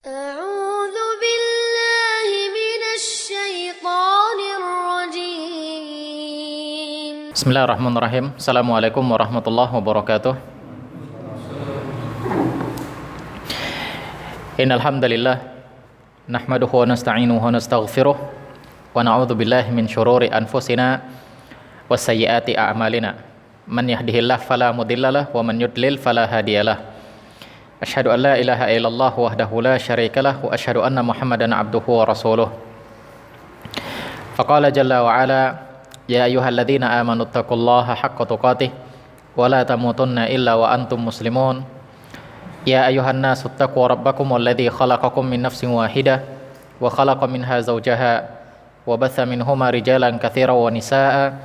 أعوذ بالله من الشيطان الرجيم. Bismillahirrahmanirrahim. Assalamualaikum warahmatullahi wabarakatuh. Innal hamdalillah nahmaduhu wa nasta'inuhu wa nastaghfiruh wa na'udzu billahi min shururi anfusina wa sayyiati a'malina. Man yahdihillahu fala mudhillalah wa man yudlil fala hadiyalah. Asyhadu an la ilaha illallah wahdahu la syarikalah wa asyhadu anna Muhammadan abduhu wa rasuluh. Faqala jalla wa ala ya ayyuhalladzina amanu taqullaha haqqa tuqatih wa la tamutunna illa wa antum muslimun. Ya ayyuhan nasu taqu rabbakum alladzi khalaqakum min nafsin wahidah wa khalaqa minha zawjaha wa batha minhuma rijalan katsiran wa nisaa'a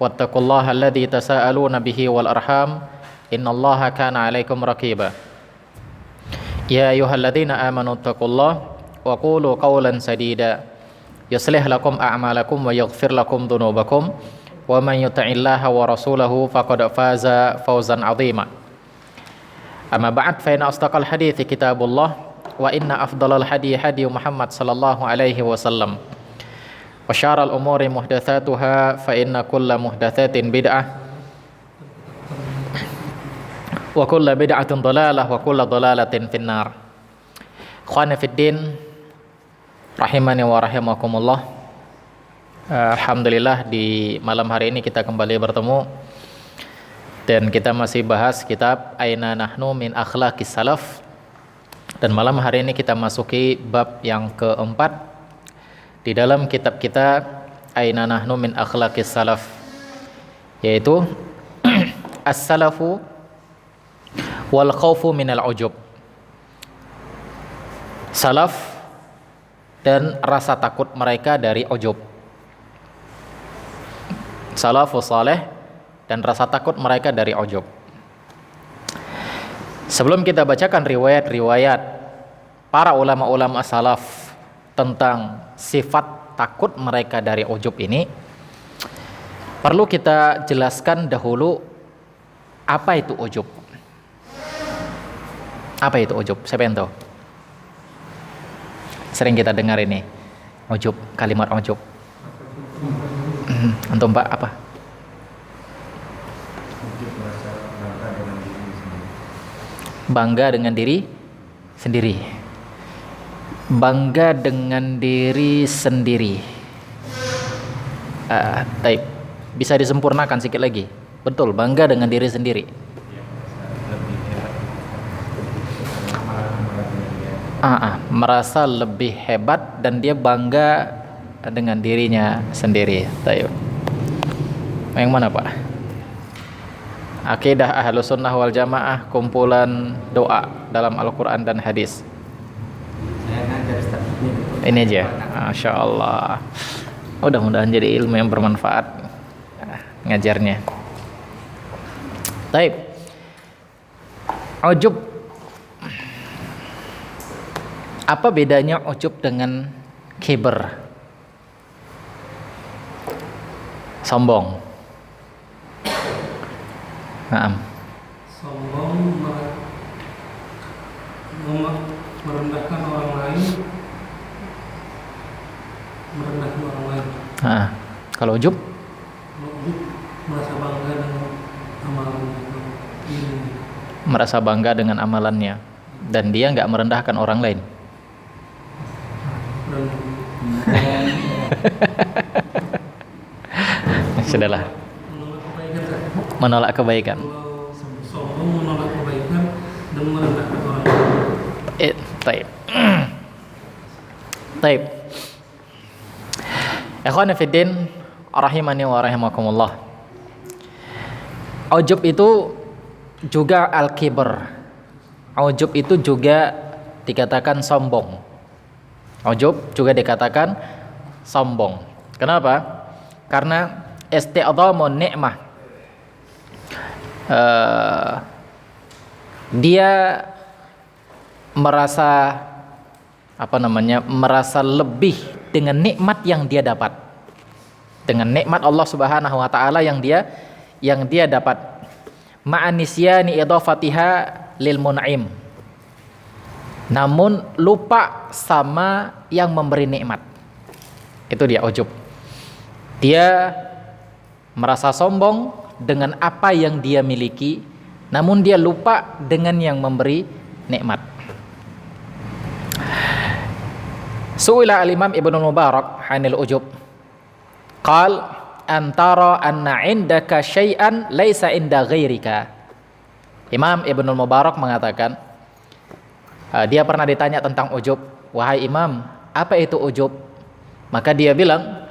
wattaqullaha alladzi tasaaluna bihi wal arham innallaha kana 'alaikum raqiba. Ya ayyuhalladzina amanu taqullaha wa qulu qawlan sadida yuslih lakum a'malakum wa yaghfir lakum dhunubakum wa man yuti'illaha wa rasulahu faqad faza fawzan 'azima. Amma ba'd fa inna asdaqal hadithi kitabullah wa inna afdalal hadi hadi Muhammad sallallahu alaihi wasallam wa syarrul umuri muhdatsatuha fa inna kulla muhdatsatin bid'ah wa kulla bid'atin dhalalah wa kulla dhalalatin finnar. Ikhwani fid din rahimani wa rahimakumullah. Alhamdulillah di malam hari ini kita kembali bertemu dan kita masih bahas kitab Aina Nahnu min Akhlaqis Salaf, dan malam hari ini kita masuki bab yang keempat di dalam kitab kita Aina Nahnu min Akhlaqis Salaf, yaitu As-Salafu wal khawfu minal ujub. Salaf dan rasa takut mereka dari ujub. Salafus saleh dan rasa takut mereka dari ujub. Sebelum kita bacakan riwayat-riwayat para ulama-ulama salaf tentang sifat takut mereka dari ujub ini, perlu kita jelaskan dahulu apa itu ujub. Apa itu ujub? Siapa yang tahu? Sering kita dengar ini, ujub, kalimat ujub. Antum Pak, apa? Bangga dengan diri sendiri. Bangga dengan diri sendiri. Taib. Bisa disempurnakan sedikit lagi. Betul, bangga dengan diri sendiri. Merasa lebih hebat dan dia bangga dengan dirinya sendiri. Taib. Yang mana Pak? Akidah Ahlus Sunnah wal Jamaah, kumpulan doa dalam Al-Quran dan hadis. Saya ngajar Ustaz. Ini aja. Masya Allah. Mudah-mudahan jadi ilmu yang bermanfaat ngajarnya. Taib. Ujub. Apa bedanya ujub dengan kiber? Sombong. Sombong merendahkan orang lain, Kalau ujub? Merasa bangga dengan amalannya. Merasa bangga dengan amalannya dan dia nggak merendahkan orang lain. Sudahlah. Menolak kebaikan. Sombong menolak kebaikan dan merendahkan orang lain. Taib. Taib. Ikhwani fiddin rahimani wa rahimakumullah. Ujub itu juga al-kibr. Ujub itu juga dikatakan sombong. Ujub juga dikatakan sombong. Kenapa? Karena isti'dhamun ni'mah. Dia merasa merasa lebih dengan nikmat yang dia dapat, dengan nikmat Allah Subhanahu wa taala yang dia dapat, ma'anisyani idhafatiha lil mun'im, namun lupa sama yang memberi nikmat. Itu dia ujub. Dia merasa sombong dengan apa yang dia miliki, namun dia lupa dengan yang memberi nikmat. Su'ila al-Imam Ibnu Mubarak 'anil ujub. Qal antara anna 'indaka syai'an laisa 'inda ghairika. Imam Ibnu Mubarak mengatakan, dia pernah ditanya tentang ujub. Wahai Imam, apa itu ujub? Maka dia bilang,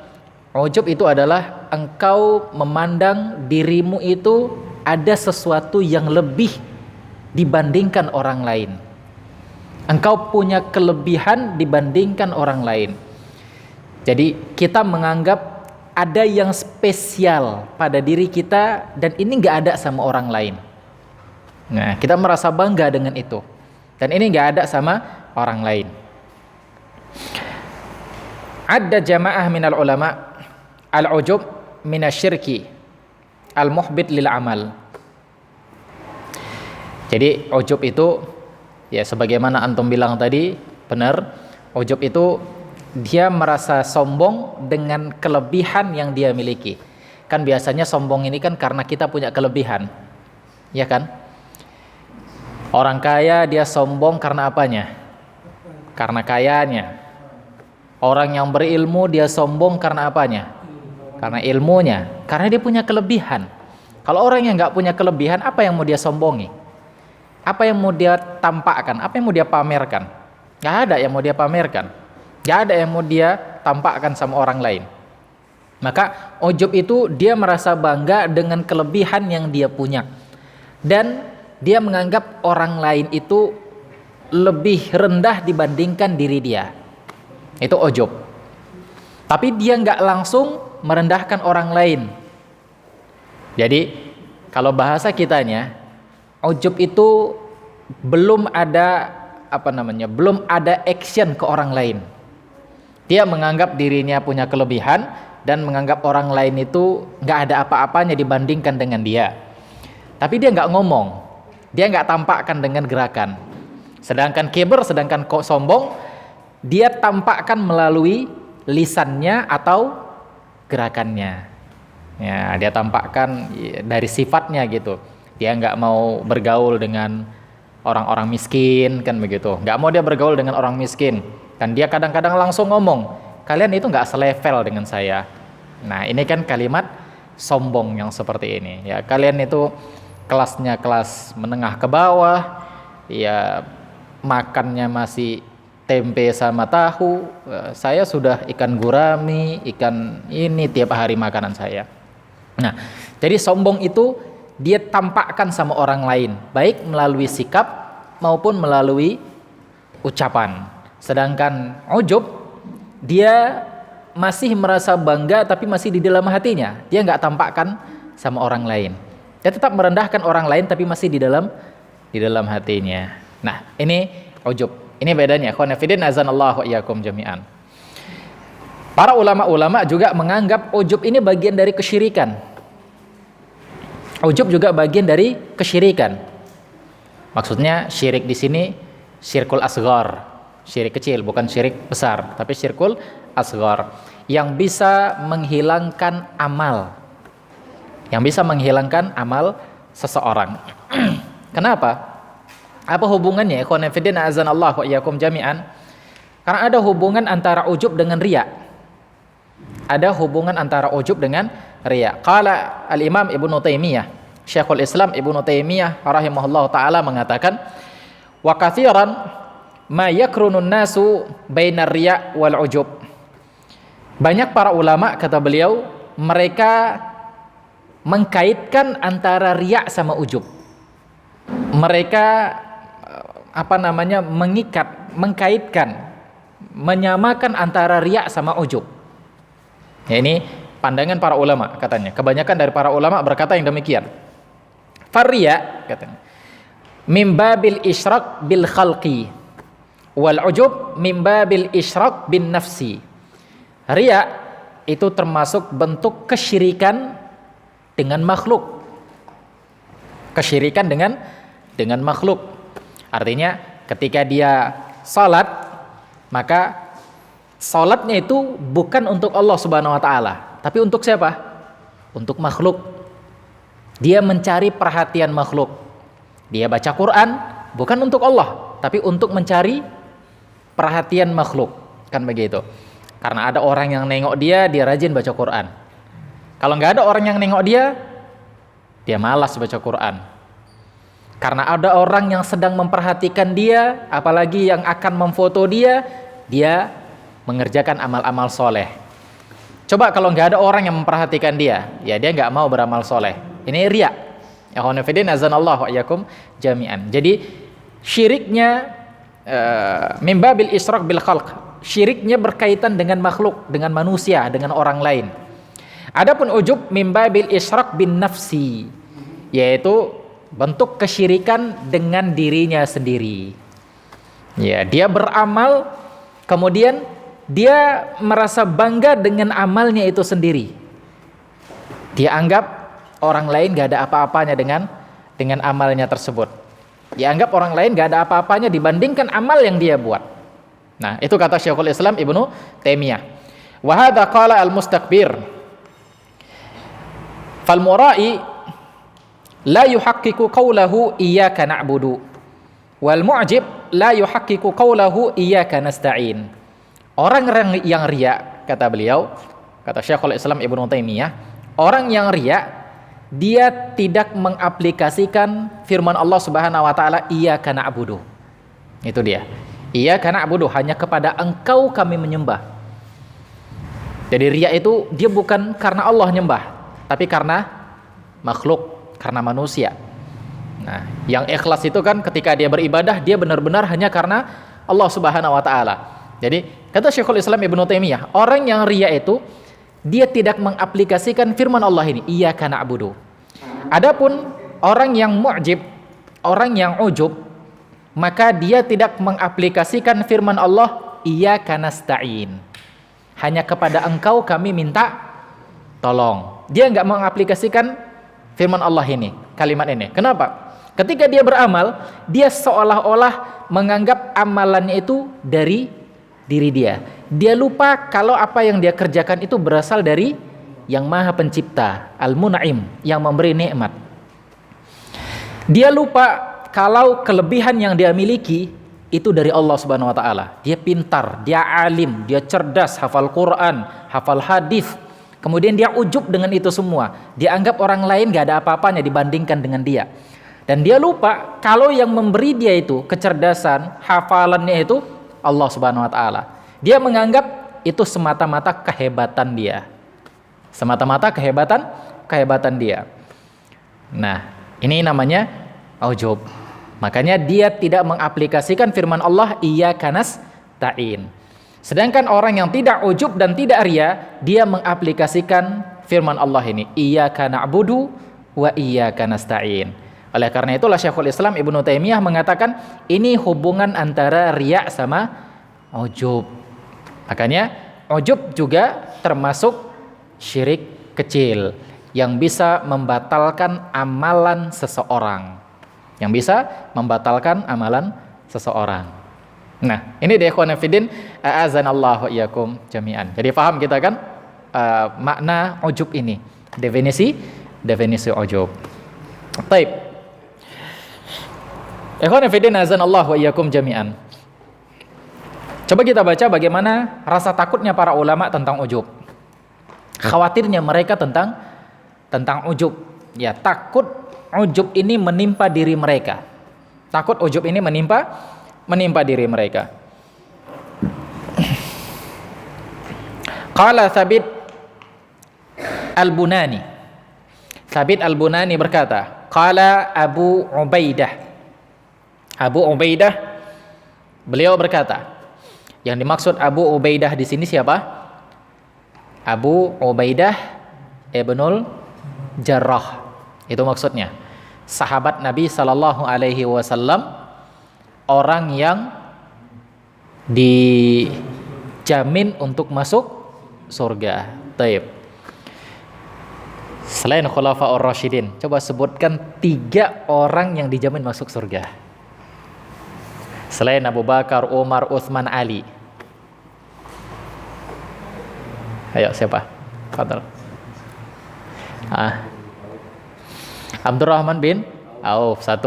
ujub itu adalah engkau memandang dirimu itu ada sesuatu yang lebih dibandingkan orang lain. Engkau punya kelebihan dibandingkan orang lain. Jadi kita menganggap ada yang spesial pada diri kita dan ini nggak ada sama orang lain. Nah, kita merasa bangga dengan itu. Dan ini nggak ada sama orang lain. Ada jamaah minal ulama al-ujub minasyirki al-muhbit lil amal. Jadi ujub itu, ya sebagaimana antum bilang tadi, benar, ujub itu dia merasa sombong dengan kelebihan yang dia miliki. Kan biasanya sombong ini kan karena kita punya kelebihan, ya kan? Orang kaya dia sombong karena apanya? Karena kayanya. Orang yang berilmu dia sombong karena apanya? Karena ilmunya. Karena dia punya kelebihan. Kalau orang yang nggak punya kelebihan, apa yang mau dia sombongi? Apa yang mau dia tampakkan? Apa yang mau dia pamerkan? Nggak ada yang mau dia pamerkan. Nggak ada yang mau dia tampakkan sama orang lain. Maka ujub itu dia merasa bangga dengan kelebihan yang dia punya. Dan dia menganggap orang lain itu lebih rendah dibandingkan diri dia. Itu ujub. Tapi dia nggak langsung merendahkan orang lain. Jadi kalau bahasa kitanya, ujub itu belum ada belum ada action ke orang lain. Dia menganggap dirinya punya kelebihan dan menganggap orang lain itu nggak ada apa-apanya dibandingkan dengan dia. Tapi dia nggak ngomong, dia nggak tampakkan dengan gerakan. Sedangkan kibr, sedangkan sombong, dia tampakkan melalui lisannya atau gerakannya. Ya, dia tampakkan dari sifatnya gitu. Dia nggak mau bergaul dengan orang-orang miskin, kan begitu. Nggak mau dia bergaul dengan orang miskin. Dan dia kadang-kadang langsung ngomong, kalian itu nggak selevel dengan saya. Nah, ini kan kalimat sombong yang seperti ini. Ya, kalian itu kelasnya kelas menengah ke bawah, ya makannya masih tempe sama tahu. Saya sudah ikan gurami, ikan ini tiap hari makanan saya. Nah, jadi sombong itu dia tampakkan sama orang lain, baik melalui sikap maupun melalui ucapan. Sedangkan ujub, dia masih merasa bangga tapi masih di dalam hatinya. Dia nggak tampakkan sama orang lain. Dia tetap merendahkan orang lain tapi masih di dalam hatinya. Nah, ini ujub. Ini bedanya. Khonafidin azanallahu iyyakum jami'an. Para ulama-ulama juga menganggap ujub ini bagian dari kesyirikan. Ujub juga bagian dari kesyirikan. Maksudnya syirik di sini syirkul asghar, syirik kecil, bukan syirik besar, tapi syirkul asghar yang bisa menghilangkan amal. Yang bisa menghilangkan amal seseorang. Kenapa? Apa hubungannya? Ikhwan fillah azanallahu wa iyyakum jami'an. Karena ada hubungan antara ujub dengan riya. Ada hubungan antara ujub dengan riya. Qala al-Imam Ibnu Taimiyah, Syekhul Islam Ibnu Taimiyah rahimahullahu taala mengatakan, wa katsiran ma yakrunun nasu bainar riya wal ujub. Banyak para ulama, kata beliau, mereka mengkaitkan antara riya sama ujub. Mereka mengkaitkan, menyamakan antara riya sama ujub. Ya, ini pandangan para ulama katanya. Kebanyakan dari para ulama berkata yang demikian. Farriya katanya, mim babil isyrak bil khalqi wal ujub mim babil isyrak bin nafsi. Riya itu termasuk bentuk kesyirikan dengan makhluk. Kesyirikan dengan makhluk. Artinya ketika dia salat, maka salatnya itu bukan untuk Allah Subhanahu wa taala, tapi untuk siapa? Untuk makhluk. Dia mencari perhatian makhluk. Dia baca Quran bukan untuk Allah, tapi untuk mencari perhatian makhluk. Kan begitu. Karena ada orang yang nengok dia rajin baca Quran. Kalau nggak ada orang yang nengok dia malas baca Quran. Karena ada orang yang sedang memperhatikan dia, apalagi yang akan memfoto dia mengerjakan amal-amal soleh. Coba kalau nggak ada orang yang memperhatikan dia, ya dia nggak mau beramal soleh. Ini riya. Ikhwan fillah azanallahu wa iyyakum jami'an. Jadi syiriknya min babil isyraq bil khalq. Syiriknya berkaitan dengan makhluk, dengan manusia, dengan orang lain. Adapun ujub min babil isyraq bin nafsi, yaitu bentuk kesyirikan dengan dirinya sendiri. Ya, dia beramal kemudian dia merasa bangga dengan amalnya itu sendiri. Dia anggap orang lain gak ada apa-apanya dengan amalnya tersebut. Dia anggap orang lain gak ada apa-apanya dibandingkan amal yang dia buat. Nah, itu kata Syekhul Islam Ibnu Taimiyah. Wa hadza qala al-mustakbir. Fal mura'i la yuhaqqiqu qawlahu iyyaka na'budu wal mu'jib la yuhaqqiqu qawlahu iyyaka nasta'in. Orang yang riya, kata beliau, kata Syekhul Islam Ibnu Taimiyah, orang yang riya dia tidak mengaplikasikan firman Allah Subhanahu wa taala iyyaka na'budu. Itu dia. Iyyaka na'budu, hanya kepada Engkau kami menyembah. Jadi riya itu dia bukan karena Allah nyembah, tapi karena makhluk, karena manusia. Nah, yang ikhlas itu kan ketika dia beribadah dia benar-benar hanya karena Allah Subhanahu wa taala. Jadi kata Syekhul Islam Ibnu Taimiyah, orang yang riya itu dia tidak mengaplikasikan firman Allah ini, iyyaka na'budu. Adapun orang yang mu'jib, orang yang ujub, maka dia tidak mengaplikasikan firman Allah, iyyaka nasta'in. Hanya kepada Engkau kami minta tolong. Dia enggak mengaplikasikan firman Allah ini, kalimat ini. Kenapa? Ketika dia beramal, dia seolah-olah menganggap amalannya itu dari diri dia. Dia lupa kalau apa yang dia kerjakan itu berasal dari yang Maha Pencipta, Al-Mun'im, yang memberi nikmat. Dia lupa kalau kelebihan yang dia miliki itu dari Allah Subhanahu wa taala. Dia pintar, dia alim, dia cerdas, hafal Quran, hafal hadis. Kemudian dia ujub dengan itu semua. Dia anggap orang lain gak ada apa-apanya dibandingkan dengan dia. Dan dia lupa kalau yang memberi dia itu kecerdasan, hafalannya itu Allah Subhanahu wa taala. Dia menganggap itu semata-mata kehebatan dia. Semata-mata kehebatan dia. Nah, ini namanya ujub. Makanya dia tidak mengaplikasikan firman Allah iyyaka nasta'in. Sedangkan orang yang tidak ujub dan tidak riya, dia mengaplikasikan firman Allah ini, iyyaka na'budu wa iyyaka nasta'in. Oleh karena itulah Syekhul Islam Ibnu Taimiyah mengatakan ini hubungan antara riya sama ujub. Makanya ujub juga termasuk syirik kecil yang bisa membatalkan amalan seseorang. Yang bisa membatalkan amalan seseorang. Nah, ini deh ikhwan fillah, a'azanallahu iyyakum jami'an. Jadi paham kita kan makna ujub ini. Definisi ujub. Baik. Ikhwan fillah, a'azanallahu iyyakum jami'an. Coba kita baca bagaimana rasa takutnya para ulama tentang ujub. Khawatirnya mereka tentang ujub. Ya, takut ujub ini menimpa diri mereka. Takut ujub ini menimpa diri mereka. Qala Thabit Al-Bunani. Thabit Al-Bunani berkata, qala Abu Ubaidah. Abu Ubaidah beliau berkata, yang dimaksud Abu Ubaidah di sini siapa? Abu Ubaidah Ibnul Jarrah. Itu maksudnya. Sahabat Nabi sallallahu alaihi wasallam, orang yang dijamin untuk masuk surga. Taib. Selain Khulafaur Rasyidin, coba sebutkan 3 orang yang dijamin masuk surga. Selain Abu Bakar, Umar, Utsman, Ali. Ayo siapa? Fadal. Abdurrahman bin Auf 1.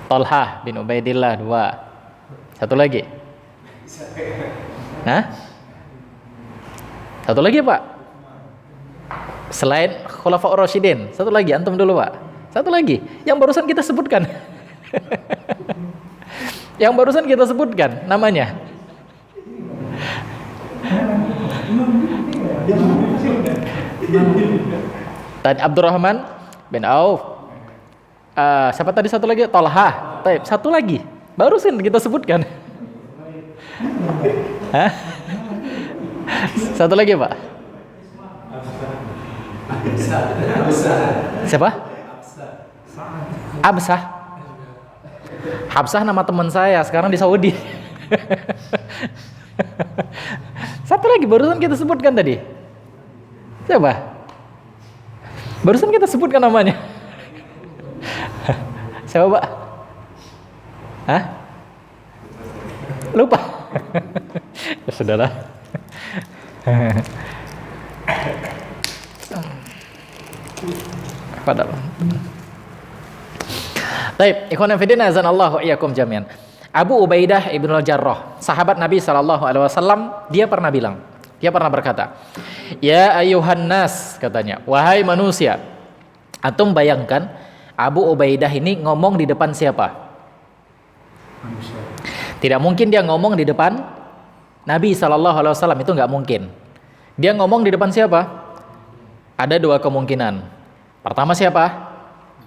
Talha bin Ubaidillah 2. Satu lagi. Satu lagi Pak. Selain Khulafaur Rasyidin, satu lagi antum dulu Pak. Satu lagi yang barusan kita sebutkan. Yang barusan kita sebutkan namanya. Tadi Abdurrahman bin Auf. Siapa tadi satu lagi? Talha. Satu lagi. Barusan kita sebutkan. Satu lagi Pak. Siapa? Absah. Habsah nama teman saya sekarang di Saudi. Satu lagi barusan kita sebutkan tadi. Siapa? Barusan kita sebutkan namanya. Siapa Pak? Lupa. Ya sudahlah. Padahal. Baik, ikhwan fillah azanallahu iyyakum jami'an. Abu Ubaidah ibnul Jarrah, sahabat Nabi SAW, dia pernah berkata, "Ya ayuhan nas," katanya, "wahai manusia." Antum bayangkan Abu Ubaidah ini ngomong di depan siapa? Manusia. Tidak mungkin dia ngomong di depan Nabi SAW, itu nggak mungkin. Dia ngomong di depan siapa? Ada dua kemungkinan. Pertama siapa?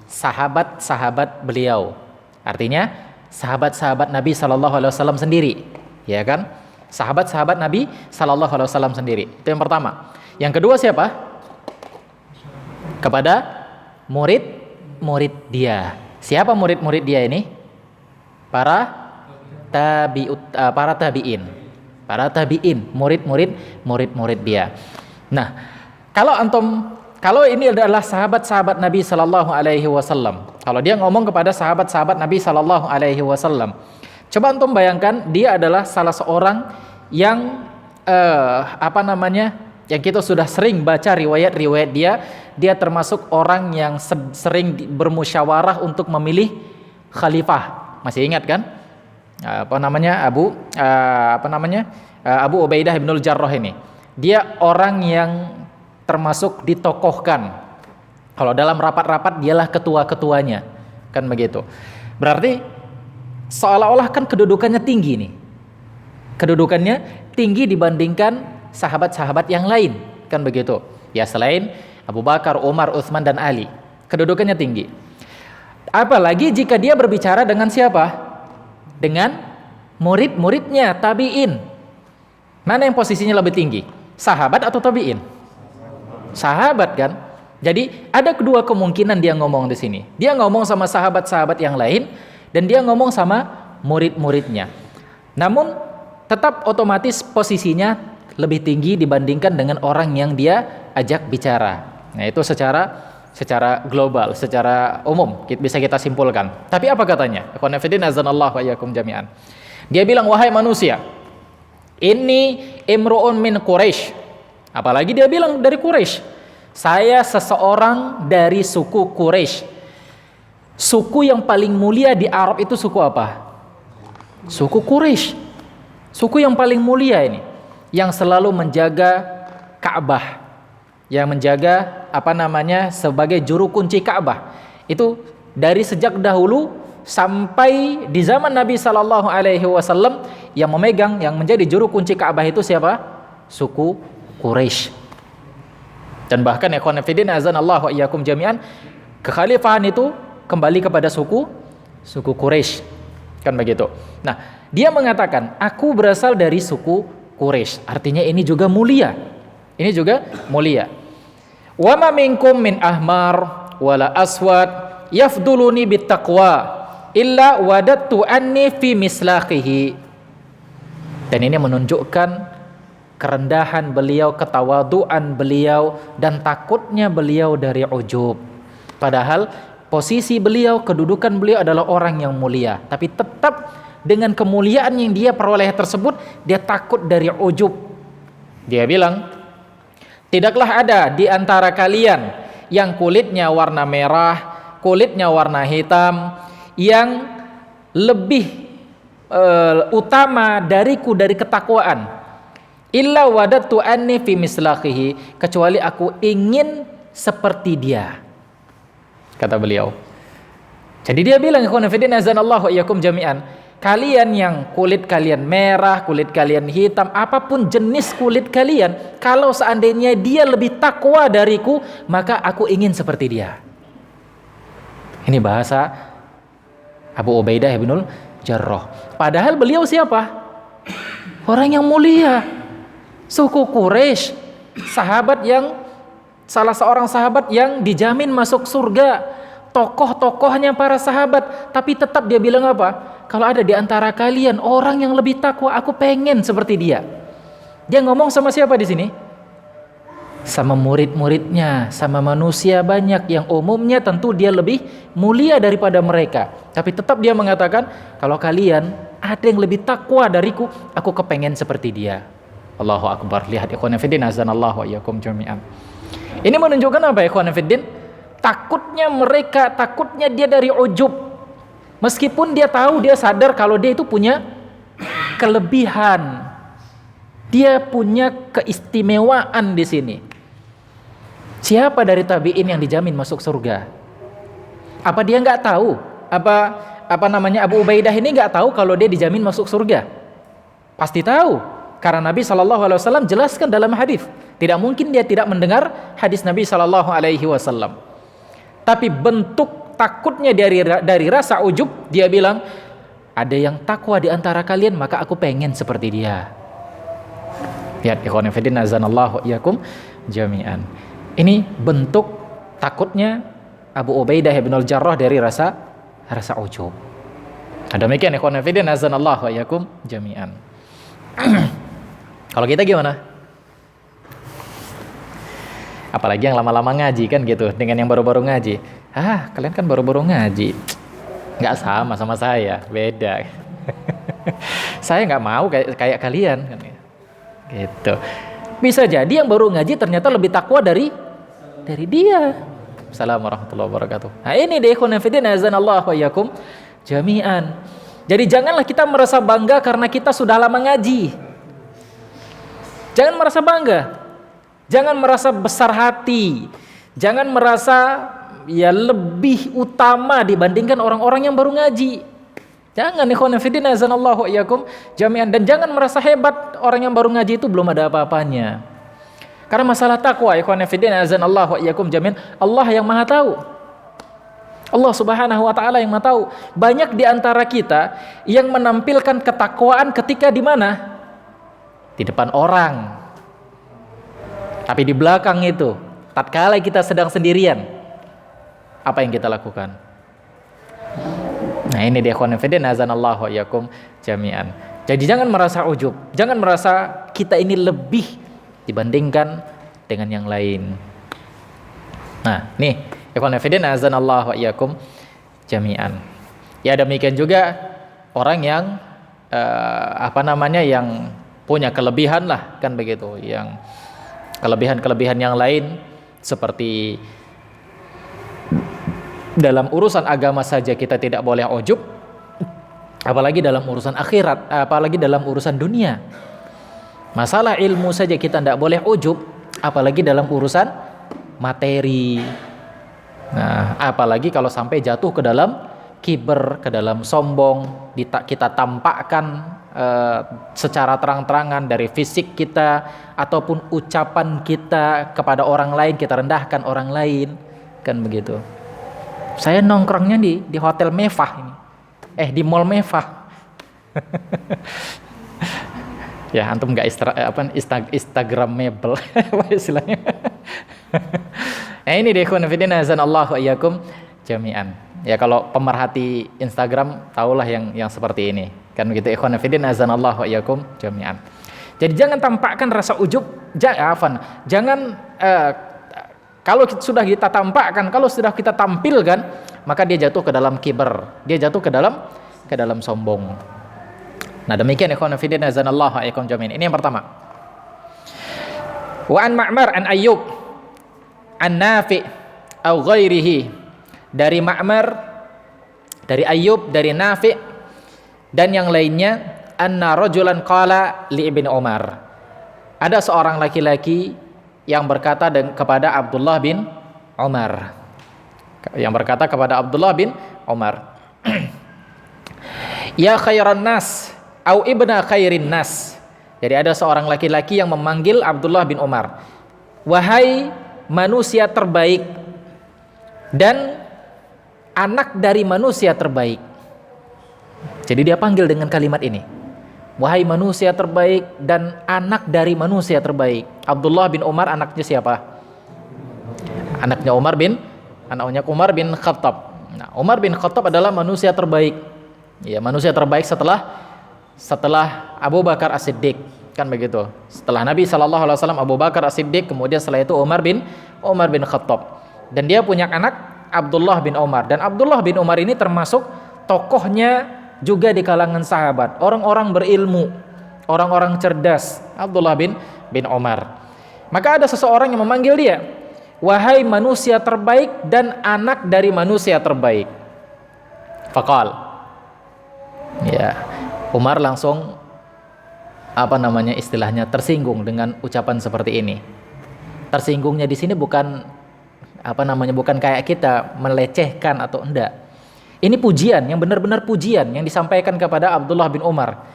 Sahabat-sahabat beliau. Artinya sahabat-sahabat Nabi SAW sendiri, ya kan? Sahabat-sahabat Nabi SAW sendiri. Itu yang pertama. Yang kedua siapa? Kepada murid dia. Siapa murid-murid dia ini? Para tabi'in. Para tabi'in, murid-murid dia. Nah, kalau ini adalah sahabat-sahabat Nabi Sallallahu Alaihi Wasallam, kalau dia ngomong kepada sahabat-sahabat Nabi Sallallahu Alaihi Wasallam, coba antum bayangkan dia adalah salah seorang yang yang kita sudah sering baca riwayat-riwayat dia termasuk orang yang sering bermusyawarah untuk memilih khalifah. Masih ingat kan? Abu Ubaidah ibnul Jarrah ini. Dia orang yang termasuk ditokohkan. Kalau dalam rapat-rapat dialah ketua-ketuanya. Kan begitu. Berarti seolah-olah kan kedudukannya tinggi nih. Kedudukannya tinggi dibandingkan sahabat-sahabat yang lain. Kan begitu. Ya selain Abu Bakar, Umar, Utsman dan Ali. Kedudukannya tinggi. Apalagi jika dia berbicara dengan siapa? Dengan murid-muridnya, tabi'in. Mana yang posisinya lebih tinggi? Sahabat atau tabi'in? Sahabat kan? Jadi ada kedua kemungkinan dia ngomong di sini. Dia ngomong sama sahabat-sahabat yang lain dan dia ngomong sama murid-muridnya. Namun tetap otomatis posisinya lebih tinggi dibandingkan dengan orang yang dia ajak bicara. Nah, itu secara global, secara umum bisa kita simpulkan. Tapi apa katanya? Ikhwan fillah azanallahu wa iyyakum jami'an. Dia bilang, "Wahai manusia, ini imru'un min Quraisy." Apalagi dia bilang dari Quraisy. Saya seseorang dari suku Quraisy. Suku yang paling mulia di Arab itu suku apa? Suku Quraisy. Suku yang paling mulia ini, yang selalu menjaga Ka'bah, yang menjaga sebagai juru kunci Ka'bah. Itu dari sejak dahulu sampai di zaman Nabi Sallallahu Alaihi Wasallam yang menjadi juru kunci Ka'bah itu siapa? Suku Quraisy. Dan bahkan ikhwan fillah azanallahu wa iyyakum jami'an, kekhalifahan itu kembali kepada suku Quraisy. Kan begitu. Nah, dia mengatakan, "Aku berasal dari suku Quraisy." Artinya ini juga mulia. Ini juga mulia. "Wa ma minkum min ahmar wala aswad yafduluni bittaqwa illa wadattu anni fi mislaqihi." Dan ini menunjukkan kerendahan beliau, ketawaduan beliau, dan takutnya beliau dari ujub. Padahal Posisi beliau, kedudukan beliau adalah orang yang mulia, tapi tetap dengan kemuliaan yang dia peroleh tersebut, dia takut dari ujub. Dia bilang, tidaklah ada di antara kalian yang kulitnya warna merah, kulitnya warna hitam, yang lebih utama dariku dari ketakwaan, illa wadattu anni fi mislahihi, kecuali aku ingin seperti dia, kata beliau. Jadi dia bilang, ikhwan fillah azanallahu wa iyyakum jami'an, kalian yang kulit kalian merah, kulit kalian hitam, apapun jenis kulit kalian, kalau seandainya dia lebih takwa dariku, maka aku ingin seperti dia. Ini bahasa Abu Ubaidah ibnul Jarrah. Padahal beliau siapa? Orang yang mulia, suku Quraisy, sahabat yang salah seorang sahabat yang dijamin masuk surga, tokoh-tokohnya para sahabat, tapi tetap dia bilang apa? Kalau ada di antara kalian orang yang lebih takwa, aku pengen seperti dia. Dia ngomong sama siapa di sini? Sama murid-muridnya, sama manusia banyak yang umumnya tentu dia lebih mulia daripada mereka. Tapi tetap dia mengatakan, kalau kalian ada yang lebih takwa dariku, aku kepengen seperti dia. Allahu Akbar. Lihat ikhwan fillah azanallahu wa iyyakum jami'an. Ini menunjukkan apa ikhwan fillah? Takutnya mereka, takutnya dia dari ujub. Meskipun dia tahu, dia sadar kalau dia itu punya kelebihan, dia punya keistimewaan di sini. Siapa dari tabi'in yang dijamin masuk surga? Apa dia nggak tahu? Apa namanya Abu Ubaidah ini nggak tahu kalau dia dijamin masuk surga? Pasti tahu, karena Nabi SAW jelaskan dalam hadis. Tidak mungkin dia tidak mendengar hadis Nabi SAW. Tapi bentuk takutnya dari rasa ujub, dia bilang, ada yang takwa di antara kalian, maka aku pengen seperti dia. Lihat ikhwan fillah azanallahu iyyakum jami'an. Ini bentuk takutnya Abu Ubaidah bin Al-Jarrah dari rasa ujub. Demikian ikhwan fillah azanallahu iyyakum jami'an. Kalau kita gimana? Apalagi yang lama-lama ngaji kan gitu, dengan yang baru-baru ngaji. Kalian kan baru-baru ngaji. Nggak sama saya, beda. Saya nggak mau kayak kalian kan. Gitu. Bisa jadi yang baru ngaji ternyata lebih takwa dari dia. Assalamualaikum warahmatullahi wabarakatuh. Nah ini deh ikhwan fillah azanallahu wa iyyakum jami'an. Jadi janganlah kita merasa bangga karena kita sudah lama ngaji. Jangan merasa bangga. Jangan merasa besar hati. Jangan merasa ya lebih utama dibandingkan orang-orang yang baru ngaji. Jangan ikhwan fillah azanallahu wa iyyakum jami'an, dan jangan merasa hebat orang yang baru ngaji itu belum ada apa-apanya. Karena masalah takwa ikhwan fillah azanallahu wa iyyakum jami'an, Allah yang Maha tahu. Allah Subhanahu wa taala yang Maha tahu. Banyak di antara kita yang menampilkan ketakwaan ketika di mana? Di depan orang. Tapi di belakang itu, tatkala kita sedang sendirian, apa yang kita lakukan? Nah ini dia ikhwan fillah azanallahu wa iyyakum jami'an. Jadi jangan merasa ujub, jangan merasa kita ini lebih dibandingkan dengan yang lain. Nah nih ikhwan fillah azanallahu wa iyyakum jami'an. Ya demikian juga orang yang yang punya kelebihan lah kan begitu, yang kelebihan-kelebihan yang lain seperti dalam urusan agama saja kita tidak boleh ujub, apalagi dalam urusan akhirat, apalagi dalam urusan dunia. Masalah ilmu saja kita tidak boleh ujub, apalagi dalam urusan materi. Nah, apalagi kalau sampai jatuh ke dalam kiber, ke dalam sombong, kita tampakkan secara terang-terangan dari fisik kita ataupun ucapan kita kepada orang lain, kita rendahkan orang lain, kan begitu. Saya nongkrongnya di hotel mewah ini, di mall mewah. Ya antum nggak Instagramable apa istilahnya. Nah ini deh ikhwan fillah azanallahu wa iyyakum jami'an. Ya kalau pemerhati Instagram tahulah yang seperti ini. Kan begitu ikhwan fillah azanallahu wa iyyakum jami'an. Jadi jangan tampakkan rasa ujub, jangan kalau sudah kita tampakkan, kalau sudah kita tampilkan, maka dia jatuh ke dalam kibar, dia jatuh ke dalam sombong. Nah, demikian ikhwan fillah azanallahu aikum jami'an. Ini yang pertama. Wa an Ma'mar an Ayyub an Nafi' au ghairihi, dari Ma'mar, dari Ayyub, dari Nafi' dan yang lainnya, anna rajulan qala li Ibnu Umar, ada seorang laki-laki yang berkata kepada Abdullah bin Umar, ya khairan nas au ibna khairin nas. Jadi ada seorang laki-laki yang memanggil Abdullah bin Umar, wahai manusia terbaik dan anak dari manusia terbaik. Jadi dia panggil dengan kalimat ini, wahai manusia terbaik dan anak dari manusia terbaik. Abdullah bin Umar anaknya siapa? Anaknya Umar bin Khattab. Nah, Umar bin Khattab adalah manusia terbaik. Ya, manusia terbaik setelah Abu Bakar As-Siddiq, kan begitu. Setelah Nabi SAW Abu Bakar As-Siddiq, kemudian setelah itu Umar bin Khattab. Dan dia punya anak Abdullah bin Umar, dan Abdullah bin Umar ini termasuk tokohnya juga di kalangan sahabat, orang-orang berilmu, orang-orang cerdas, Abdullah bin Umar. Maka ada seseorang yang memanggil dia, wahai manusia terbaik dan anak dari manusia terbaik. Faqal, ya, Umar langsung istilahnya tersinggung dengan ucapan seperti ini. Tersinggungnya di sini bukan bukan kayak kita melecehkan atau enggak. Ini pujian, yang benar-benar pujian yang disampaikan kepada Abdullah bin Umar.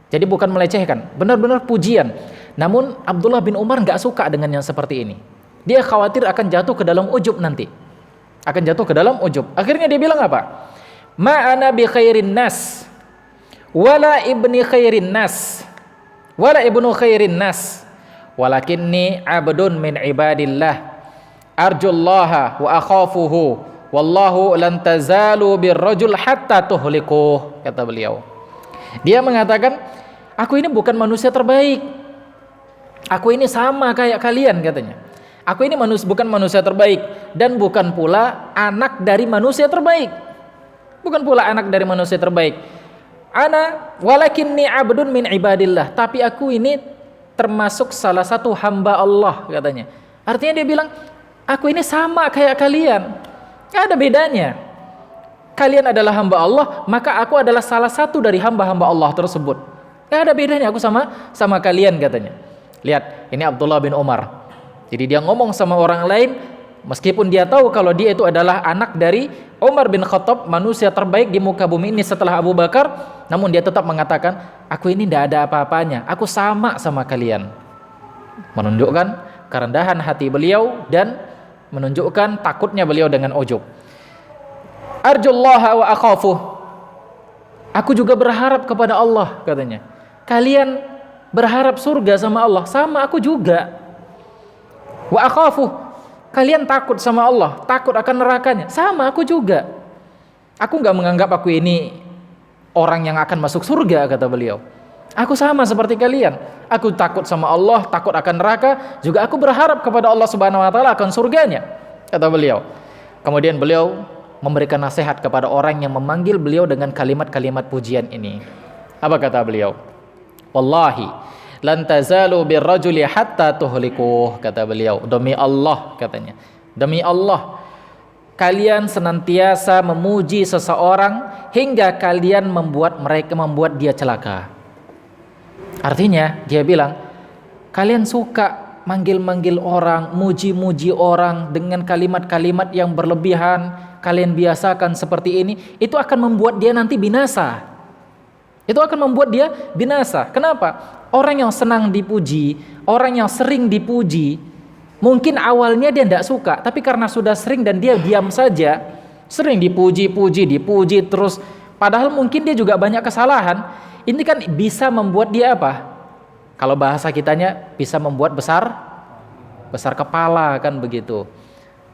Jadi bukan melecehkan, benar-benar pujian. Namun Abdullah bin Umar enggak suka dengan yang seperti ini. Dia khawatir akan jatuh ke dalam ujub nanti. Akhirnya dia bilang apa? Ma ana bi khairin nas wala ibni khairin nas wala ibnu khairin nas walakinni abdun min ibadillah arjullaha wa akhafuhu wallahu lan tazalu birrajul hatta tuhlikuh, kata beliau. Dia mengatakan, aku ini bukan manusia terbaik, aku ini sama kayak kalian, katanya. Aku ini bukan manusia terbaik dan bukan pula anak dari manusia terbaik. Ana walakinni abdun min ibadillah, tapi aku ini termasuk salah satu hamba Allah, katanya. Artinya dia bilang, aku ini sama kayak kalian, gak ada bedanya. Kalian adalah hamba Allah, maka aku adalah salah satu dari hamba-hamba Allah tersebut. Gak ada bedanya aku sama kalian, katanya. Lihat, ini Abdullah bin Umar. Jadi dia ngomong sama orang lain, meskipun dia tahu kalau dia itu adalah anak dari Umar bin Khattab, manusia terbaik di muka bumi ini setelah Abu Bakar, namun dia tetap mengatakan, aku ini tidak ada apa-apanya, aku sama kalian. Menunjukkan kerendahan hati beliau dan menunjukkan takutnya beliau dengan ujub. Arjullaha wa akhafuh, aku juga berharap kepada Allah, katanya. Kalian berharap surga sama Allah, sama aku juga. Wa akhafuh, kalian takut sama Allah, takut akan nerakanya, sama aku juga. Aku gak menganggap aku ini orang yang akan masuk surga, kata beliau. Aku sama seperti kalian. Aku takut sama Allah, takut akan neraka, juga aku berharap kepada Allah Subhanahu wa taala akan surganya, kata beliau. Kemudian beliau memberikan nasihat kepada orang yang memanggil beliau dengan kalimat-kalimat pujian ini. Apa kata beliau? Wallahi lan tazalu birrajuli hatta tuhlikuh, kata beliau. Demi Allah, katanya. Demi Allah, kalian senantiasa memuji seseorang hingga kalian membuat dia celaka. Artinya dia bilang, kalian suka manggil-manggil orang, muji-muji orang dengan kalimat-kalimat yang berlebihan, kalian biasakan seperti ini, itu akan membuat dia nanti binasa. Kenapa? Orang yang senang dipuji, orang yang sering dipuji, mungkin awalnya dia tidak suka, tapi karena sudah sering dan dia diam saja, sering dipuji terus, padahal mungkin dia juga banyak kesalahan. Ini kan bisa membuat dia apa? Kalau bahasa kitanya, bisa membuat besar kepala, kan begitu.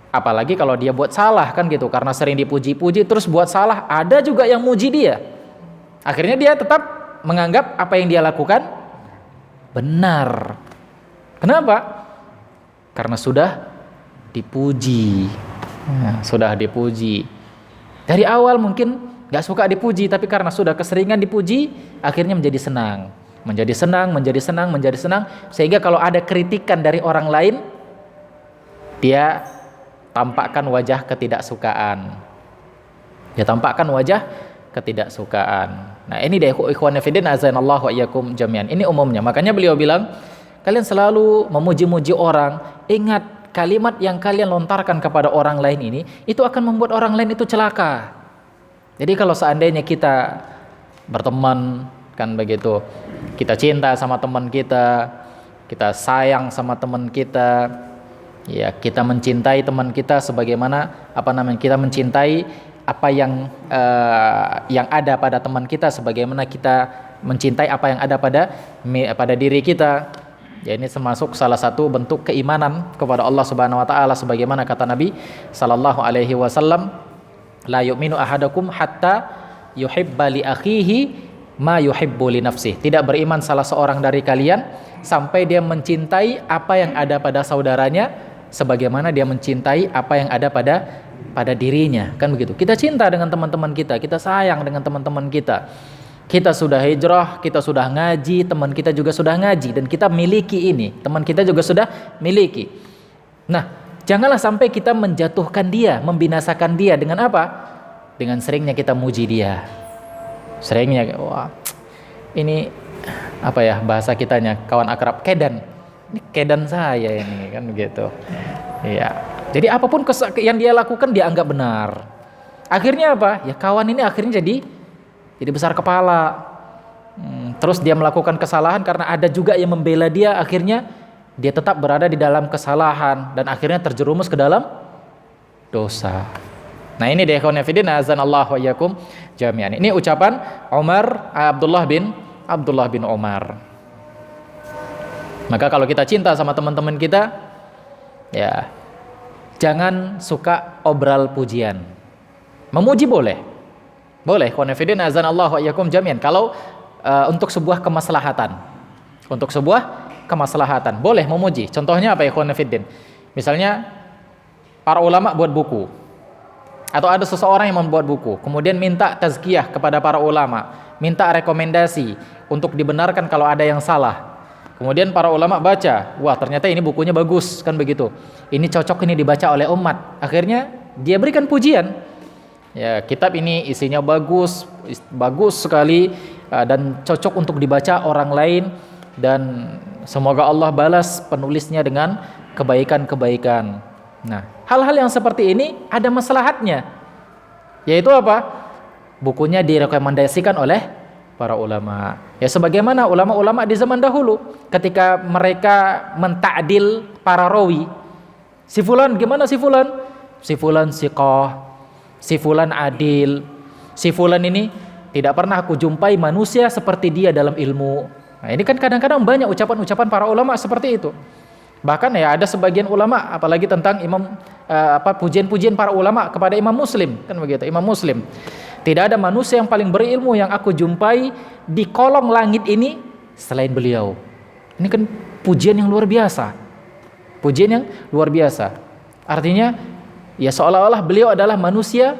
Apalagi kalau dia buat salah, kan gitu, karena sering dipuji-puji terus buat salah, ada juga yang muji dia. Akhirnya dia tetap menganggap apa yang dia lakukan benar. Kenapa? Karena sudah dipuji. Dari awal mungkin nggak suka dipuji, tapi karena sudah keseringan dipuji, akhirnya menjadi senang, sehingga kalau ada kritikan dari orang lain, dia tampakkan wajah ketidaksukaan. Nah, ini deh ikhwan fillah azanallahu wa iyyakum jami'an. Ini umumnya. Makanya beliau bilang, kalian selalu memuji-muji orang, ingat kalimat yang kalian lontarkan kepada orang lain ini, itu akan membuat orang lain itu celaka. Jadi kalau seandainya kita berteman, kan begitu, kita cinta sama teman kita sayang sama teman kita, ya kita mencintai teman kita sebagaimana kita mencintai apa yang ada pada teman kita, sebagaimana kita mencintai apa yang ada pada diri kita. Ya, ini termasuk salah satu bentuk keimanan kepada Allah Subhanahu wa taala, sebagaimana kata Nabi sallallahu alaihi wasallam, la yu'minu ahadakum hatta yuhibba li akhihi ma yuhibbu li nafsihi. Tidak beriman salah seorang dari kalian sampai dia mencintai apa yang ada pada saudaranya sebagaimana dia mencintai apa yang ada pada dirinya, kan begitu. Kita cinta dengan teman-teman kita sayang dengan teman-teman kita. Kita sudah hijrah, kita sudah ngaji, teman kita juga sudah ngaji, dan kita miliki ini, teman kita juga sudah miliki. Nah, janganlah sampai kita menjatuhkan dia, membinasakan dia dengan apa? Dengan seringnya kita muji dia. Seringnya, wah, ini apa ya bahasa kitanya, kawan akrab, kedan. Ini kedan saya ini, kan begitu. Iya. Jadi apapun yang dia lakukan dia anggap benar. Akhirnya apa? Ya kawan ini akhirnya jadi besar kepala. Terus dia melakukan kesalahan karena ada juga yang membela dia, akhirnya dia tetap berada di dalam kesalahan dan akhirnya terjerumus ke dalam dosa. Nah, ini deh ikhwan fillah azanallahu wa iyyakum jami'an. Ini ucapan Abdullah bin Umar. Maka kalau kita cinta sama teman-teman kita, ya jangan suka obral pujian. Memuji boleh, ikhwan fillah azanallahu wa iyyakum jami'an. Kalau untuk sebuah kemaslahatan, boleh memuji. Contohnya apa ikhwan fillah? Misalnya para ulama buat buku, atau ada seseorang yang membuat buku, kemudian minta tazkiyah kepada para ulama, minta rekomendasi untuk dibenarkan kalau ada yang salah. Kemudian para ulama baca, wah ternyata ini bukunya bagus, kan begitu. Ini cocok ini dibaca oleh umat. Akhirnya dia berikan pujian. Ya, kitab ini isinya bagus sekali dan cocok untuk dibaca orang lain, dan semoga Allah balas penulisnya dengan kebaikan-kebaikan. Nah, hal-hal yang seperti ini ada maslahatnya, yaitu apa? Bukunya direkomendasikan oleh para ulama. Ya, sebagaimana ulama-ulama di zaman dahulu ketika mereka menta'dil para rawi. Si fulan gimana si fulan? Si fulan siqah, si fulan adil. Si fulan ini tidak pernah aku jumpai manusia seperti dia dalam ilmu. Nah, ini kan kadang-kadang banyak ucapan-ucapan para ulama seperti itu. Bahkan ya ada sebagian ulama apalagi tentang pujian-pujian para ulama kepada Imam Muslim, kan begitu. Imam Muslim, tidak ada manusia yang paling berilmu yang aku jumpai di kolong langit ini selain beliau. Ini kan pujian yang luar biasa. Artinya ya seolah-olah beliau adalah manusia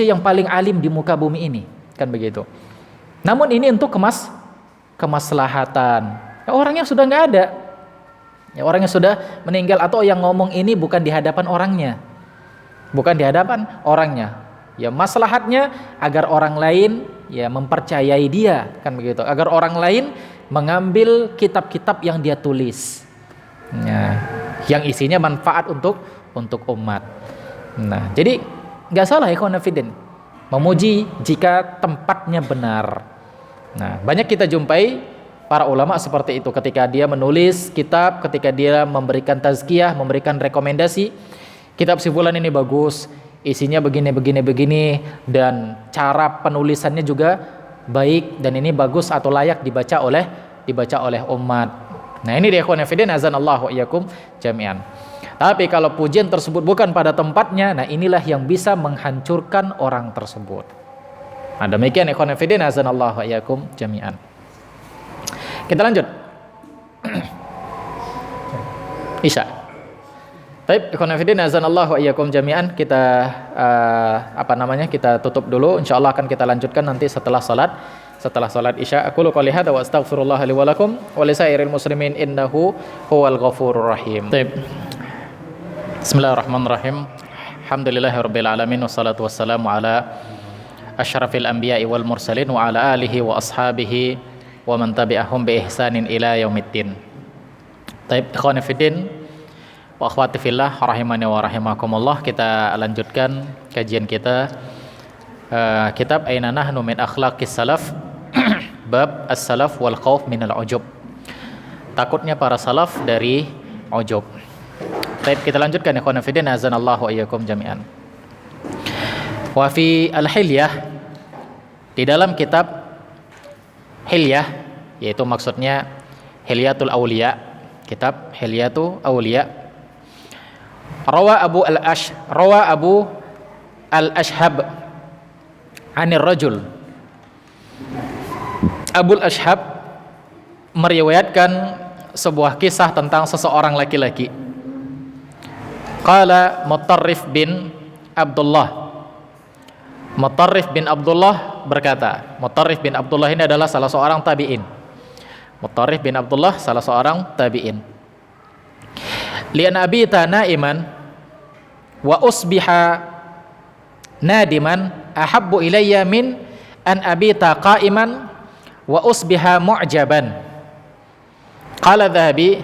yang paling alim di muka bumi ini, kan begitu. Namun ini untuk kemaslahatan. Ya, orangnya sudah nggak ada. Ya, orangnya sudah meninggal, atau yang ngomong ini bukan di hadapan orangnya. Ya, maslahatnya agar orang lain ya mempercayai dia, kan begitu. Agar orang lain mengambil kitab-kitab yang dia tulis. Ya, yang isinya manfaat untuk umat. Nah, jadi nggak salah ikhwan fillah memuji jika tempatnya benar. Nah, banyak kita jumpai para ulama seperti itu ketika dia menulis kitab, ketika dia memberikan tazkiyah, memberikan rekomendasi, kitab si fulan ini bagus, isinya begini, dan cara penulisannya juga baik, dan ini bagus atau layak dibaca oleh umat. Nah, ini dia ikhwan fillah azanallahu wa iyyakum jami'an. Tapi kalau pujian tersebut bukan pada tempatnya, nah inilah yang bisa menghancurkan orang tersebut. Nah, demikian ikhwan fillah azanallahu wa iyyakum jami'an. Kita lanjut. Isya. Baik, ikhwan fillah azanallahu wa iyyakum jami'an. Kita kita tutup dulu. Insyaallah akan kita lanjutkan nanti setelah salat Isya. Aku qouli hadza wa astaghfirullah li wa lakum wa lisairil muslimin innahu huwal ghafurur rahim. Baik. Bismillahirrahmanirrahim. Alhamdulillahirabbil alamin wassalatu wassalamu ala asyrafil anbiya'i wal mursalin wa ala alihi wa ashabihi wa man tabi'ahum bi ihsanin ila yaumiddin. Baik, ikhwan fillah wa akhwati fillah rahimani wa rahimakumullah, kita lanjutkan kajian kita kitab Aina Nahnu min Akhlaqis Salaf bab as-salaf wal khauf minal ujub. Takutnya para salaf dari ujub. Baik, kita lanjutkan ikhwan fillah azanallahu wa iyyakum jami'an. Wa fi al-hilyah, di dalam kitab Hilyah, yaitu maksudnya Hilyatul Auliya, kitab Hilyatul Auliya, rawa Abu al-Ashhab anir rajul. Abu al-Ashhab meriwayatkan sebuah kisah tentang seseorang laki-laki. Qala Mutarrif bin Abdullah. Mutarrif bin Abdullah berkata, Mutarrif bin Abdullah ini adalah salah seorang tabi'in. Mutarrif bin Abdullah salah seorang tabi'in. Lian abita naiman wa usbiha nadiman ahabbu ilayya min an abita qa'iman wa usbiha mu'jaban. Qala Dhahabi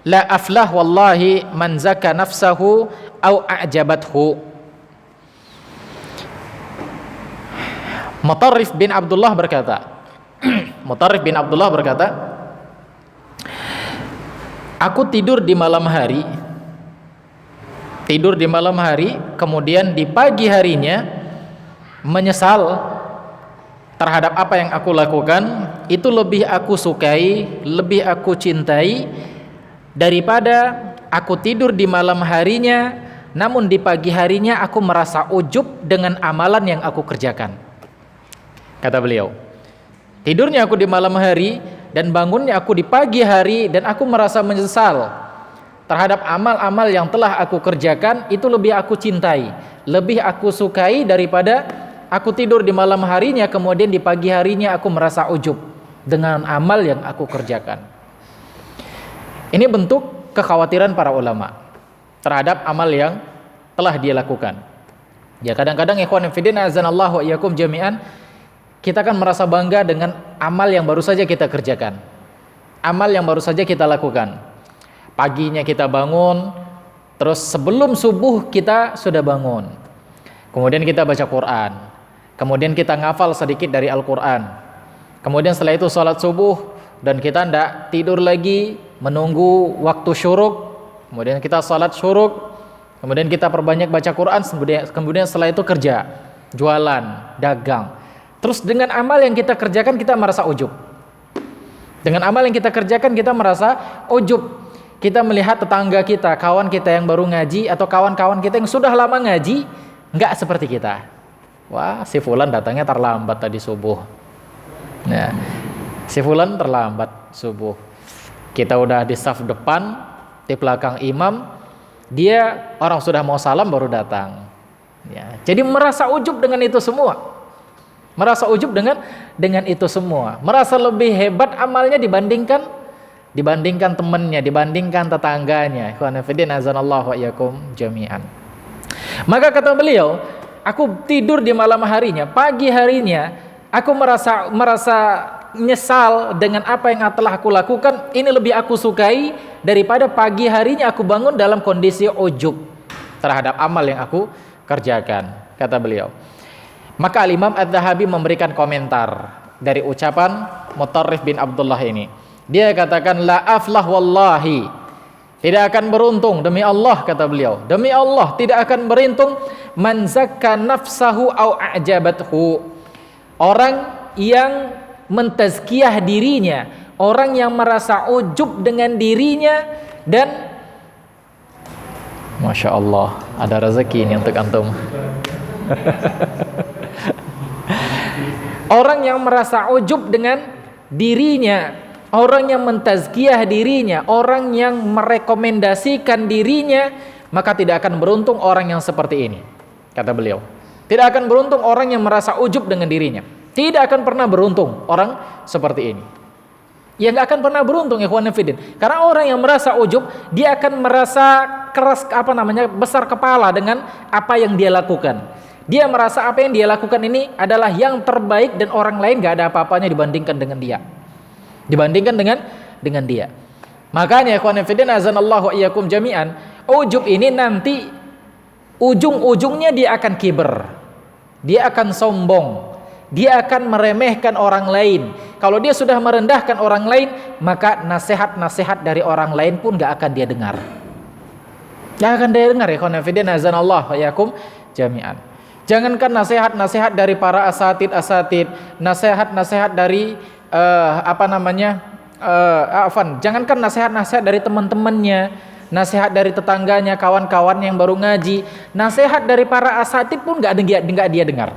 la aflah wallahi man zaka nafsahu aw a'jabathu. Mutarrif bin Abdullah berkata, Mutarrif bin Abdullah berkata, aku tidur di malam hari, kemudian di pagi harinya menyesal terhadap apa yang aku lakukan. Itu lebih aku sukai, lebih aku cintai daripada aku tidur di malam harinya, namun di pagi harinya aku merasa ujub dengan amalan yang aku kerjakan. Kata beliau, tidurnya aku di malam hari dan bangunnya aku di pagi hari, dan aku merasa menyesal terhadap amal-amal yang telah aku kerjakan. Itu lebih aku cintai, lebih aku sukai daripada aku tidur di malam harinya, kemudian di pagi harinya aku merasa ujub dengan amal yang aku kerjakan. Ini bentuk kekhawatiran para ulama terhadap amal yang telah dia lakukan. Ya, kadang-kadang ikhwan fillah azanallahu wa iyyakum jami'an, kita kan merasa bangga dengan amal yang baru saja kita kerjakan, amal yang baru saja kita lakukan. Paginya kita bangun, terus sebelum subuh kita sudah bangun, kemudian kita baca Quran, kemudian kita ngafal sedikit dari Al-Quran, kemudian setelah itu sholat subuh, dan kita tidak tidur lagi menunggu waktu syuruk, kemudian kita sholat syuruk, kemudian kita perbanyak baca Quran, kemudian setelah itu kerja, jualan, dagang. Terus dengan amal yang kita kerjakan kita merasa ujub. Dengan amal yang kita kerjakan kita merasa ujub. Kita melihat tetangga kita, kawan kita yang baru ngaji, atau kawan-kawan kita yang sudah lama ngaji, enggak seperti kita. Wah, si fulan datangnya terlambat tadi subuh. Nah, si fulan terlambat subuh. Kita udah di saf depan, di belakang imam, dia orang sudah mau salam baru datang. Ya, jadi merasa ujub dengan itu semua. Merasa ujub dengan itu semua, merasa lebih hebat amalnya dibandingkan temannya, dibandingkan tetangganya. Ikhwan fillah azanallahu wa iyyakum jami'an. Maka kata beliau, aku tidur di malam harinya, pagi harinya aku merasa nyesal dengan apa yang telah aku lakukan. Ini lebih aku sukai daripada pagi harinya aku bangun dalam kondisi ujub terhadap amal yang aku kerjakan, kata beliau. Maka Al-Imam Adz-Dzahabi memberikan komentar dari ucapan Mutarrif bin Abdullah ini. Dia katakan, la aflah wallahi, tidak akan beruntung demi Allah, kata beliau, demi Allah tidak akan beruntung, man zakka nafsahu au a'jabathu, orang yang mentazkiyah dirinya, orang yang merasa ujub dengan dirinya, dan Masya Allah, ada rezeki ini untuk antum. Orang yang merasa ujub dengan dirinya, orang yang mentazkiyah dirinya, orang yang merekomendasikan dirinya maka tidak akan beruntung orang yang seperti ini. Kata beliau, tidak akan beruntung orang yang merasa ujub dengan dirinya. Tidak akan pernah beruntung orang seperti ini. Ya nggak akan pernah beruntung, ikhwan fillah. Karena orang yang merasa ujub, dia akan merasa keras, besar kepala dengan apa yang dia lakukan. Dia merasa apa yang dia lakukan ini adalah yang terbaik dan orang lain nggak ada apa-apanya dibandingkan dengan dia. Dibandingkan dengan dia. Makanya ikhwan fillah, azanallahu wa iyyakum jami'an, ujub ini nanti ujung-ujungnya dia akan kiber. Dia akan sombong. Dia akan meremehkan orang lain. Kalau dia sudah merendahkan orang lain, maka nasihat-nasihat dari orang lain pun gak akan dia dengar. Gak akan dia dengar, ya khonafidin azanallah wa yakum jami'an. Jangankan nasihat-nasihat dari para asatid, nasihat-nasihat dari jangankan nasihat-nasihat dari teman-temannya, nasihat dari tetangganya, kawan-kawan yang baru ngaji, nasihat dari para asatid pun gak dia dengar.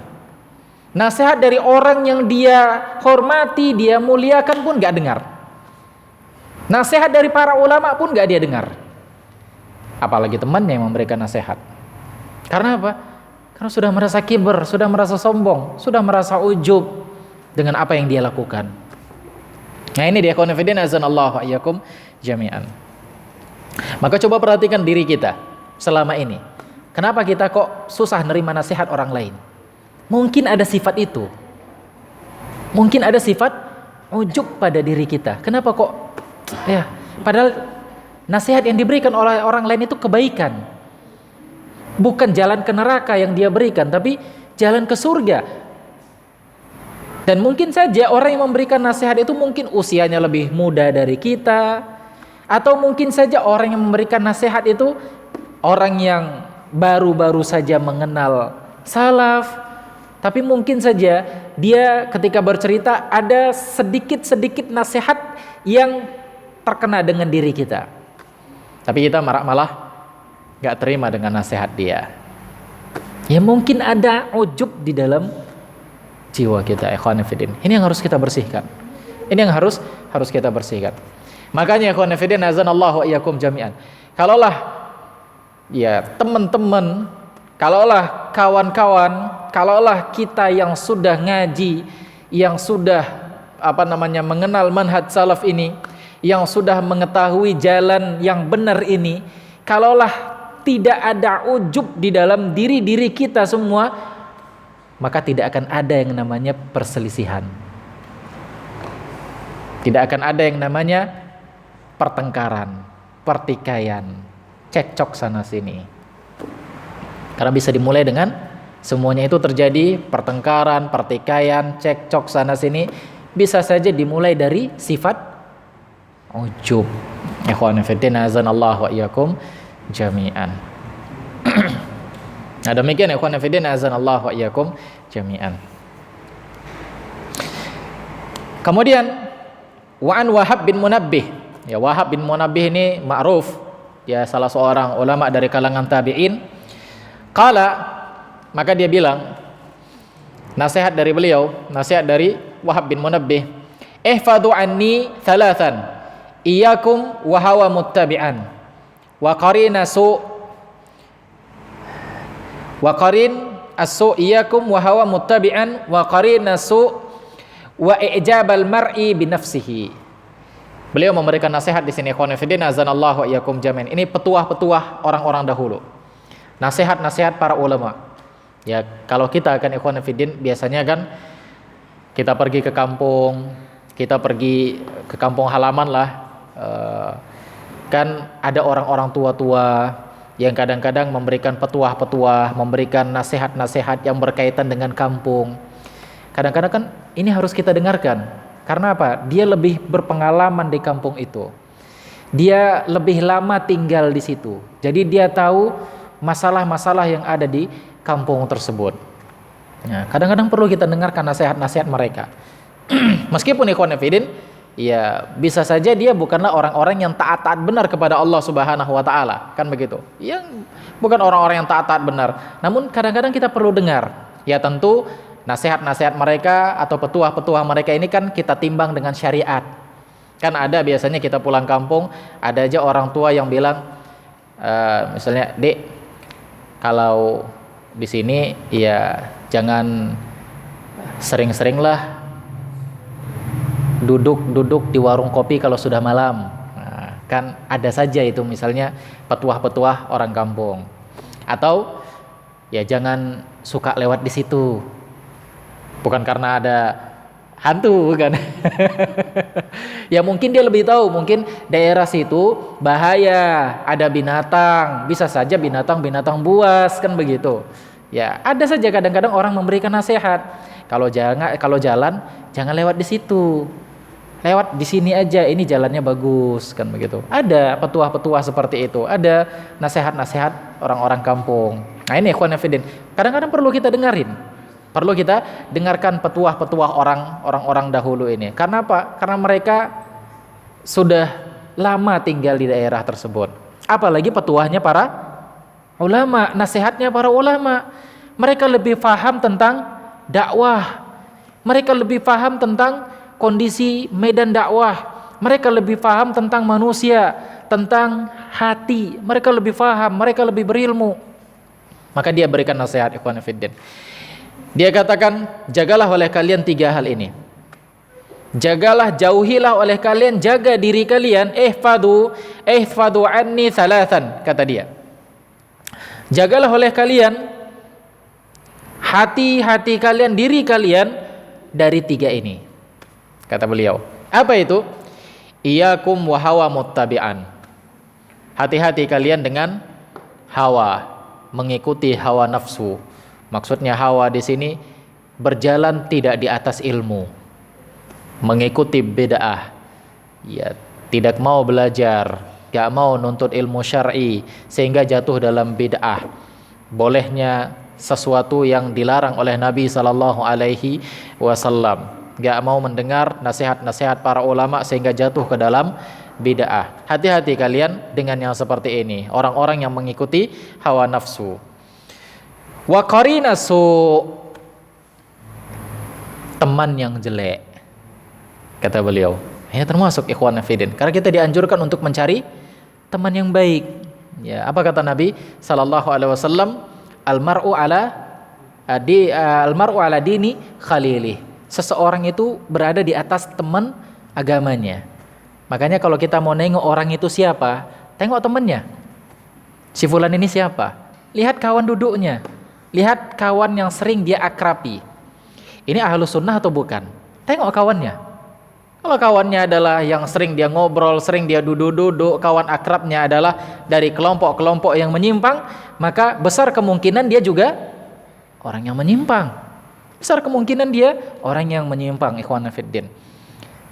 Nasihat dari orang yang dia hormati, dia muliakan pun gak dengar. Nasihat dari para ulama pun gak dia dengar. Apalagi temannya yang memberikan nasihat. Karena apa? Karena sudah merasa kiber, sudah merasa sombong, sudah merasa ujub dengan apa yang dia lakukan. Nah ini dia khonafidin azanallahu wa iyyakum jami'an. Maka coba perhatikan diri kita selama ini. Kenapa kita kok susah nerima nasihat orang lain? Mungkin ada sifat itu. Mungkin ada sifat ujub pada diri kita. Kenapa kok padahal nasihat yang diberikan oleh orang lain itu kebaikan. Bukan jalan ke neraka yang dia berikan, tapi jalan ke surga. Dan mungkin saja orang yang memberikan nasihat itu mungkin usianya lebih muda dari kita, atau mungkin saja orang yang memberikan nasihat itu orang yang baru-baru saja mengenal salaf. Tapi mungkin saja dia ketika bercerita ada sedikit-sedikit nasihat yang terkena dengan diri kita. Tapi kita malah gak terima dengan nasihat dia. Ya mungkin ada ujub di dalam jiwa kita, ikhwan fillah. Ini yang harus kita bersihkan. Ini yang harus kita bersihkan. Makanya ikhwan fillah, azanallahu wa iyyakum jami'an. Kalaulah ya teman-teman, kalaulah kawan-kawan, kalaulah kita yang sudah ngaji, yang sudah mengenal manhaj salaf ini, yang sudah mengetahui jalan yang benar ini, kalaulah tidak ada ujub di dalam diri-diri kita semua, maka tidak akan ada yang namanya perselisihan. Tidak akan ada yang namanya pertengkaran, pertikaian, cekcok sana sini. Karena bisa dimulai dengan semuanya itu terjadi, pertengkaran, pertikaian, cekcok sana sini, bisa saja dimulai dari sifat ujub. Ikhwan fillah, azanallahu wa iyyakum jami'an. Nah demikian ikhwan fillah, azanallahu wa iyyakum jami'an. Kemudian Wa'an Wahab bin Munabbih. Ya, Wahab bin Munabbih ini ma'ruf, ya salah seorang ulama dari kalangan tabi'in. Qala, maka dia bilang, nasihat dari beliau, nasihat dari Wahab bin Munabbih, ihfadhu anni thalathan, iyyakum wa hawa muttabi'an, wa qarin asu, iyyakum wa hawa muttabi'an, wa qarin asu, wa i'jabal mar'i bi nafsihi. Beliau memberikan nasihat di sini, ikhwan fillah, azanallahu wa iyyakum jami'an. Ini petuah-petuah orang-orang dahulu. Nasihat-nasihat para ulama. Ya, kalau kita akan ikhwan fillah, biasanya kan kita pergi ke kampung, kita pergi ke kampung halaman lah, kan ada orang-orang tua-tua yang kadang-kadang memberikan petuah-petuah, memberikan nasihat-nasihat yang berkaitan dengan kampung. Kadang-kadang kan ini harus kita dengarkan. Karena apa? Dia lebih berpengalaman di kampung itu. Dia lebih lama tinggal di situ. Jadi dia tahu masalah-masalah yang ada di kampung tersebut. Nah, kadang-kadang perlu kita dengarkan nasihat-nasihat mereka. Meskipun ikhwan fillah, ya bisa saja dia bukanlah orang-orang yang taat-taat benar kepada Allah Subhanahu wa taala, kan begitu. Yang bukan orang-orang yang taat-taat benar. Namun kadang-kadang kita perlu dengar. Ya tentu nasihat-nasihat mereka atau petuah-petuah mereka ini kan kita timbang dengan syariat. Kan ada biasanya kita pulang kampung, ada aja orang tua yang bilang, Misalnya, Dek, kalau di sini ya jangan sering-seringlah duduk di warung kopi kalau sudah malam. Nah, kan ada saja itu misalnya petuah-petuah orang kampung. Atau ya jangan suka lewat di situ. Bukan karena ada hantu, bukan. Ya mungkin dia lebih tahu, mungkin daerah situ bahaya, ada binatang, bisa saja binatang buas, kan begitu. Ya, ada saja kadang-kadang orang memberikan nasihat. Kalau jalan jangan lewat di situ. Lewat di sini aja, ini jalannya bagus, kan begitu. Ada petuah-petuah seperti itu, ada nasihat-nasihat orang-orang kampung. Nah, ini ikhwan fillah, kadang-kadang perlu kita dengarin. Perlu kita dengarkan petuah-petuah orang-orang dahulu ini. Karena apa? Karena mereka sudah lama tinggal di daerah tersebut. Apalagi petuahnya para ulama, nasihatnya para ulama. Mereka lebih paham tentang dakwah. Mereka lebih paham tentang kondisi medan dakwah. Mereka lebih paham tentang manusia, tentang hati. Mereka lebih paham, mereka lebih berilmu. Maka dia berikan nasihat, ikhwan fillah. Dia katakan, jagalah oleh kalian 3 hal ini. Jagalah, jauhilah oleh kalian, jaga diri kalian. Ihfadu anni thalathan, kata dia. Jagalah oleh kalian hati kalian, diri kalian dari 3 ini. Kata beliau. Apa itu? Iyakum wa hawa muttabi'an. Hati-hati kalian dengan hawa, mengikuti hawa nafsu. Maksudnya hawa di sini berjalan tidak di atas ilmu, mengikuti bid'ah. Ya, tidak mau belajar, gak mau nuntut ilmu syar'i sehingga jatuh dalam bid'ah. Bolehnya sesuatu yang dilarang oleh Nabi sallallahu alaihi wasallam. Gak mau mendengar nasihat-nasihat para ulama sehingga jatuh ke dalam bid'ah. Hati-hati kalian dengan yang seperti ini, orang-orang yang mengikuti hawa nafsu. Wa qarinasu, teman yang jelek, kata beliau. Ya, termasuk ikhwan fillah. Karena kita dianjurkan untuk mencari teman yang baik. Ya, apa kata Nabi sallallahu alaihi wasallam? Almar'u ala dini khalilih. Seseorang itu berada di atas teman agamanya. Makanya kalau kita mau nengok orang itu siapa, tengok temannya. Si fulan ini siapa? Lihat kawan duduknya. Lihat kawan yang sering dia akrabi. Ini ahlus sunnah atau bukan? Tengok kawannya. Kalau kawannya adalah yang sering dia ngobrol, sering dia duduk-duduk, kawan akrabnya adalah dari kelompok-kelompok yang menyimpang, maka besar kemungkinan dia juga orang yang menyimpang. Besar kemungkinan dia orang yang menyimpang, ikhwan fillah.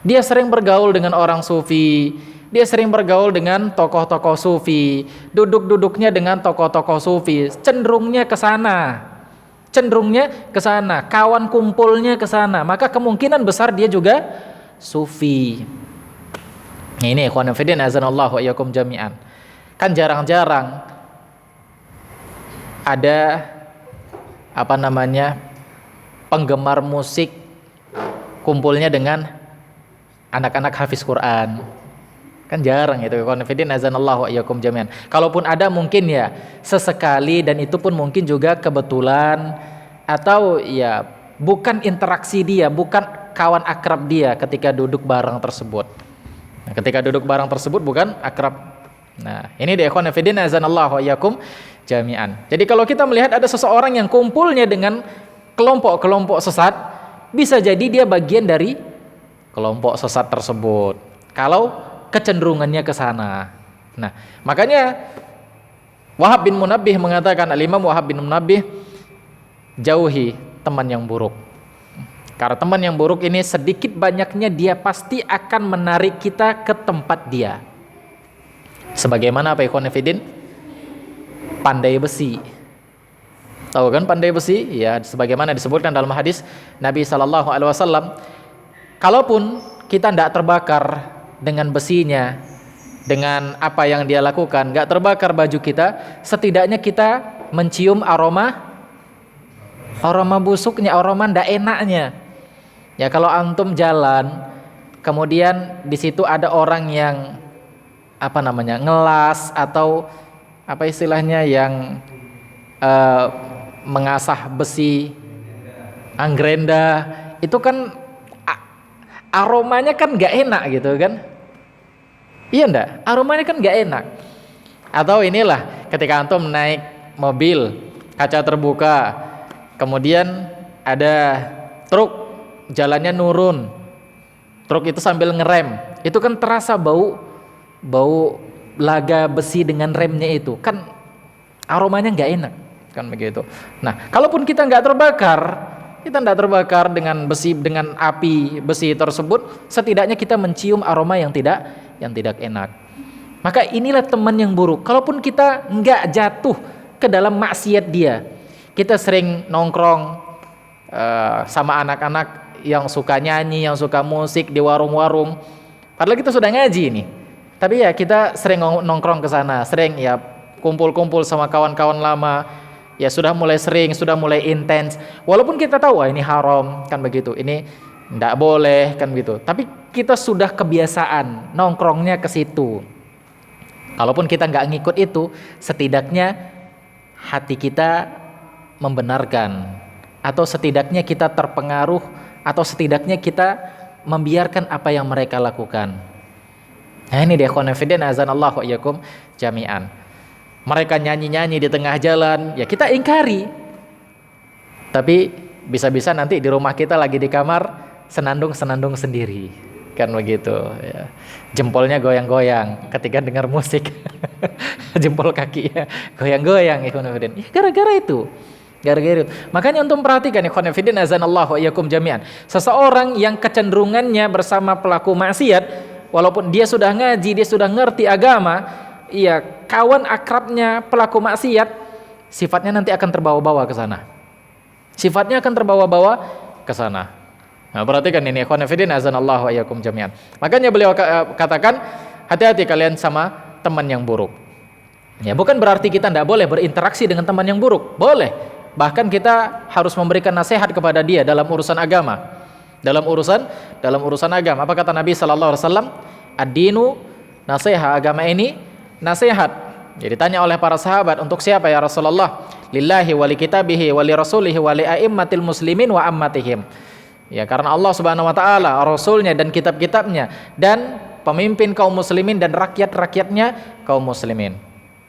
Dia sering bergaul dengan orang sufi, dia sering bergaul dengan tokoh-tokoh sufi, duduk-duduknya dengan tokoh-tokoh sufi, cenderungnya ke sana, kawan kumpulnya ke sana, maka kemungkinan besar dia juga sufi. Ini ikhwan fillah, azanallahu wa iyyakum jami'an. Kan jarang-jarang ada penggemar musik kumpulnya dengan anak-anak hafiz Quran. Kan jarang itu, ikhwan fillah, azanallahu wa iyyakum jami'an. Kalaupun ada mungkin ya sesekali, dan itu pun mungkin juga kebetulan atau ya bukan interaksi dia, bukan kawan akrab dia ketika duduk bareng tersebut. Nah, ketika duduk bareng tersebut bukan akrab. Nah, ini dia ikhwan fillah, azanallahu wa iyyakum jami'an. Jadi kalau kita melihat ada seseorang yang kumpulnya dengan kelompok-kelompok sesat, bisa jadi dia bagian dari kelompok sesat tersebut. Kalau kecenderungannya ke sana. Nah, makanya Wahab bin Munabbih mengatakan, Al-Imam Wahab bin Munabbih, jauhi teman yang buruk. Karena teman yang buruk ini sedikit banyaknya dia pasti akan menarik kita ke tempat dia. Sebagaimana apa, ikhwan fillah? Pandai besi. Tahu kan pandai besi? Ya, sebagaimana disebutkan dalam hadis Nabi sallallahu alaihi wasallam, kalaupun kita tidak terbakar dengan besinya, dengan apa yang dia lakukan, nggak terbakar baju kita, setidaknya kita mencium aroma busuknya, aroma ndak enaknya. Ya, kalau antum jalan, kemudian di situ ada orang yang ngelas atau apa istilahnya yang mengasah besi, anggrenda, itu kan aromanya kan nggak enak gitu kan? Iya ndak? Aromanya kan nggak enak. Atau inilah ketika antum naik mobil, kaca terbuka, kemudian ada truk jalannya nurun, truk itu sambil ngerem, itu kan terasa bau laga besi dengan remnya itu kan aromanya nggak enak kan begitu. Nah, kalaupun kita nggak terbakar dengan besi, dengan api besi tersebut, setidaknya kita mencium aroma yang tidak enak. Maka inilah teman yang buruk. Kalaupun kita nggak jatuh ke dalam maksiat dia, kita sering nongkrong sama anak-anak yang suka nyanyi, yang suka musik di warung-warung, padahal kita sudah ngaji nih, tapi ya kita sering nongkrong ke sana, sering ya kumpul-kumpul sama kawan-kawan lama, ya sudah mulai sering, sudah mulai intens, walaupun kita tahu ini haram kan begitu, ini tidak boleh kan begitu, tapi kita sudah kebiasaan nongkrongnya ke situ. Kalaupun kita nggak ngikut itu, setidaknya hati kita membenarkan, atau setidaknya kita terpengaruh, atau setidaknya kita membiarkan apa yang mereka lakukan. Nah ini dia ikhwan fillah, azanallahu wa iyyakum jami'an. Mereka nyanyi-nyanyi di tengah jalan, ya kita ingkari. Tapi bisa-bisa nanti di rumah kita lagi di kamar senandung-senandung sendiri, kan begitu ya. Jempolnya goyang-goyang ketika dengar musik. Jempol kakinya goyang-goyang, ikhwan fillah. Ya, gara-gara itu. Makanya untuk perhatikan ikhwan fillah, azanallahu wa iyyakum jami'an. Seseorang yang kecenderungannya bersama pelaku maksiat, walaupun dia sudah ngaji, dia sudah ngerti agama, iya, kawan akrabnya pelaku maksiat, sifatnya nanti akan terbawa-bawa ke sana. Sifatnya akan terbawa-bawa ke sana. Nah, perhatikan ini ikhwan fillah, azanallahu wa iyyakum jami'an. Makanya beliau katakan, hati-hati kalian sama teman yang buruk. Ya, bukan berarti kita tidak boleh berinteraksi dengan teman yang buruk. Boleh. Bahkan kita harus memberikan nasihat kepada dia dalam urusan agama. Dalam urusan agama. Apa kata Nabi sallallahu alaihi wasallam? Ad-dinu nasihat, agama ini nasihat. Jadi ditanya oleh para sahabat, untuk siapa ya Rasulullah? Lillahi wa li kitabihi wa li rasulihi wa li a'immatil muslimin wa ammatihim. Ya, karena Allah Subhanahu wa taala, Rasulnya dan kitab-kitabnya, dan pemimpin kaum muslimin dan rakyat-rakyatnya kaum muslimin.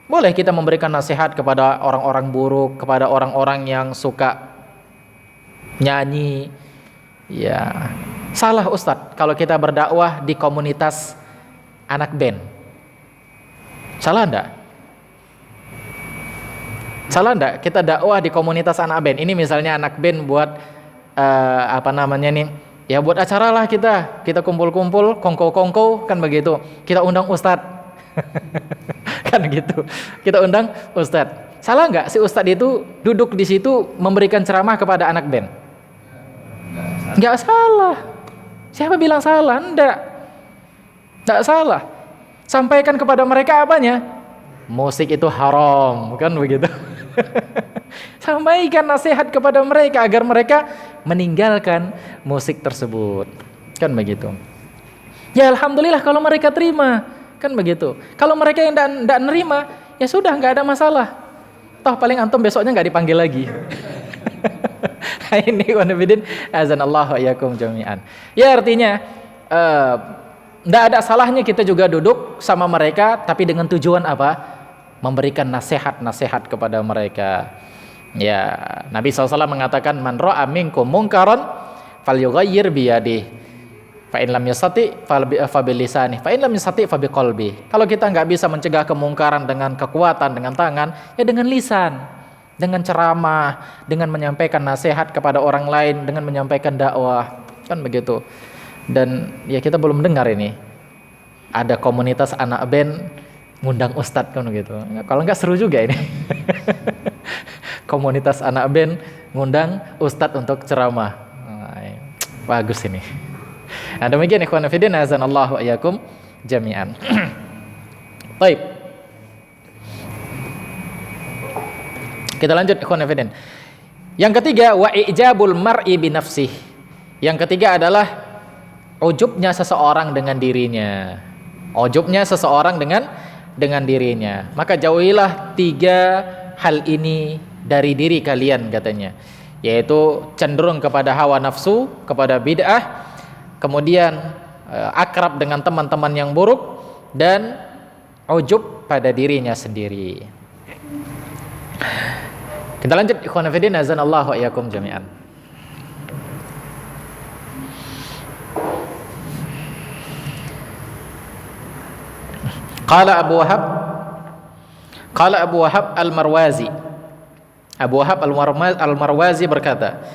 Boleh kita memberikan nasihat kepada orang-orang buruk, kepada orang-orang yang suka nyanyi. Ya, salah Ustadz kalau kita berdakwah di komunitas anak band. Salah enggak? Salah enggak kita dakwah di komunitas anak band? Ini misalnya anak band buat ya buat acara lah, kita kumpul-kumpul, kongko-kongko kan begitu. Kita undang ustadz. Kan gitu. Kita undang ustadz. Salah enggak si ustadz itu duduk di situ memberikan ceramah kepada anak band? Enggak salah. Siapa bilang salah? Enggak salah. Sampaikan kepada mereka apanya? Musik itu haram, kan begitu. Sampaikan nasihat kepada mereka agar mereka meninggalkan musik tersebut, kan begitu. Ya alhamdulillah kalau mereka terima, kan begitu. Kalau mereka yang tidak nerima, ya sudah, nggak ada masalah. Toh paling antum besoknya nggak dipanggil lagi. Ini wanabidin azanallahu wa iyyakum jami'an. Ya artinya tidak ada salahnya kita juga duduk sama mereka, tapi dengan tujuan apa? Memberikan nasihat-nasihat kepada mereka. Ya, Nabi SAW mengatakan, man ra'a minkum munkaran falyughayyir biyadihi, fa in lam yastati fa bilisanihi, fa in lam yastati fa biqalbihi. Kalau kita nggak bisa mencegah kemungkaran dengan kekuatan, dengan tangan, ya dengan lisan, dengan ceramah, dengan menyampaikan nasihat kepada orang lain, dengan menyampaikan dakwah, kan begitu. Dan ya kita belum dengar ini ada komunitas anak band ngundang ustadz kan gitu. Kalau enggak seru juga ini. Komunitas anak band ngundang ustadz untuk ceramah. Bagus ini. Nah, demikian ikhwan fillah, azanallahu wa iyyakum jami'an. Baik. Kita lanjut ikhwan fillah. Yang ketiga, wa ijabul mar'i bi nafsih. Yang ketiga adalah ujubnya seseorang dengan dirinya. Ujubnya seseorang dengan dengan dirinya. Maka jauhilah 3 hal ini dari diri kalian katanya, yaitu cenderung kepada hawa nafsu, kepada bid'ah, kemudian akrab dengan teman-teman yang buruk, dan ujub pada dirinya sendiri. Kita lanjut, ikhwan fillah, azanallahu wa iyyakum jami'an. Qala Abu Wahab al-Marwazi. Abu Wahab al-Marwazi berkata,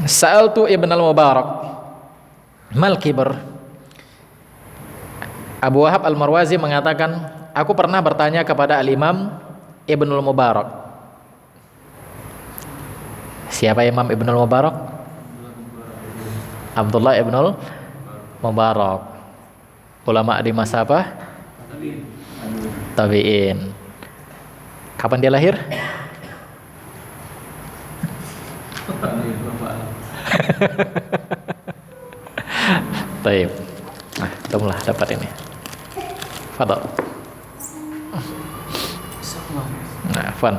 Sa'altu Ibn al-Mubarak mal kibr. Abu Wahab al-Marwazi mengatakan, aku pernah bertanya kepada al-Imam Ibn al-Mubarak. Siapa Imam Ibn al-Mubarak? Abdullah Ibn al-Mubarak, ulama di masa apa? Tabi'in. Kapan dia lahir? Taib. Nah, temulah dapat ini. Fadal. Nah, fun.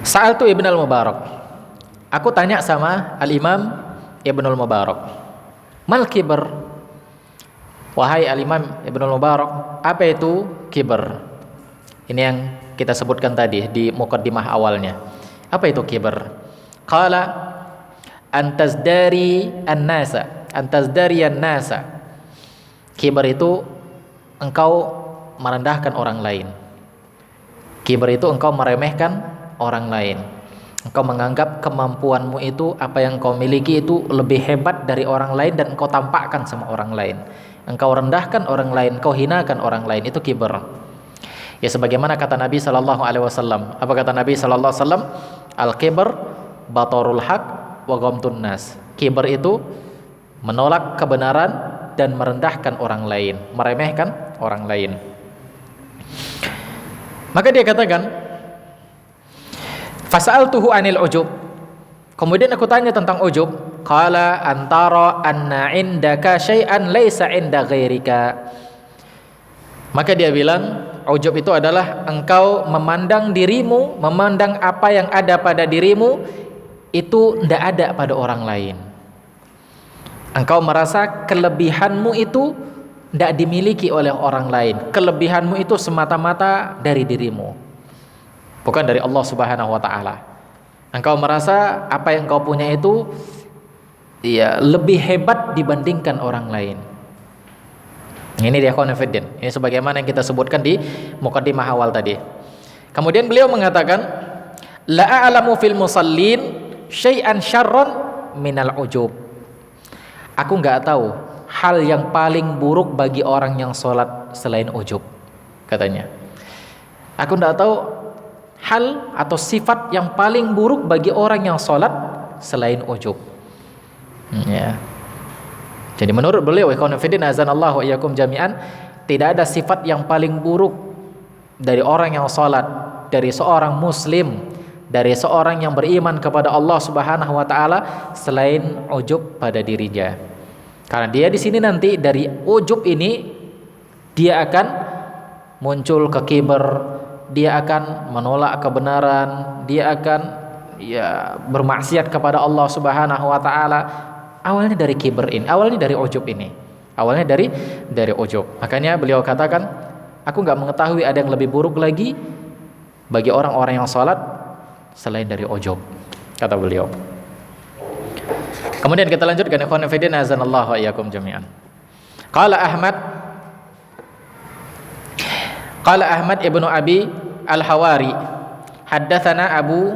Sa'altu Ibn al-Mubarak. Aku tanya sama Al-Imam Ibn al-Mubarak. Mal kibr? Wahai Al-Imam Ibn al-Mubarak, apa itu kibr? Ini yang kita sebutkan tadi di muqaddimah awalnya. Apa itu kibr? Qala antazdari an-nasa. Kibr itu engkau merendahkan orang lain. Kibr itu engkau meremehkan orang lain. Engkau menganggap kemampuanmu itu, apa yang kau miliki itu lebih hebat dari orang lain, dan engkau tampakkan sama orang lain. Engkau rendahkan orang lain, engkau hinakan orang lain, itu kibr. Ya, sebagaimana kata Nabi sallallahu alaihi wasallam. Apa kata Nabi sallallahu alaihi wasallam? Al-kibr batarul haq wa ghamtun nas. Kibr itu menolak kebenaran dan merendahkan orang lain, meremehkan orang lain. Maka dia katakan, fasa'altuhu anil ujub. Kemudian aku tanya tentang ujub. Qala antara anna indaka syai'an laisa inda ghairika. Maka dia bilang, ujub itu adalah engkau memandang dirimu, memandang apa yang ada pada dirimu itu tidak ada pada orang lain. Engkau merasa kelebihanmu itu tidak dimiliki oleh orang lain. Kelebihanmu itu semata-mata dari dirimu, bukan dari Allah Subhanahu wa taala. Engkau merasa apa yang kau punya itu ya lebih hebat dibandingkan orang lain. Ini dia konfident. Ini sebagaimana yang kita sebutkan di muqaddimah awal tadi. Kemudian beliau mengatakan, la a'lamu fil musallin syai'an syarran minal ujub. Aku enggak tahu hal yang paling buruk bagi orang yang sholat selain ujub, katanya. Aku enggak tahu hal atau sifat yang paling buruk bagi orang yang sholat selain ujub. Ya. Jadi menurut beliau, ikhwan fillah azanallahu wa iyyakum jami'an, tidak ada sifat yang paling buruk dari orang yang sholat, dari seorang muslim, dari seorang yang beriman kepada Allah Subhanahu wa taala selain ujub pada dirinya. Karena dia di sini nanti dari ujub ini dia akan muncul ke kibr, dia akan menolak kebenaran, dia akan ya bermaksiat kepada Allah Subhanahu wa taala. Awalnya dari kibr ini, awalnya dari ujub ini. Awalnya dari ujub. Makanya beliau katakan, aku enggak mengetahui ada yang lebih buruk lagi bagi orang-orang yang salat selain dari ujub, kata beliau. Kemudian kita lanjutkan, ikhwan fillah azanallahu wa iyyakum jami'an. Qala Ahmad ibnu Abi al-Hawari, haddatsana Abu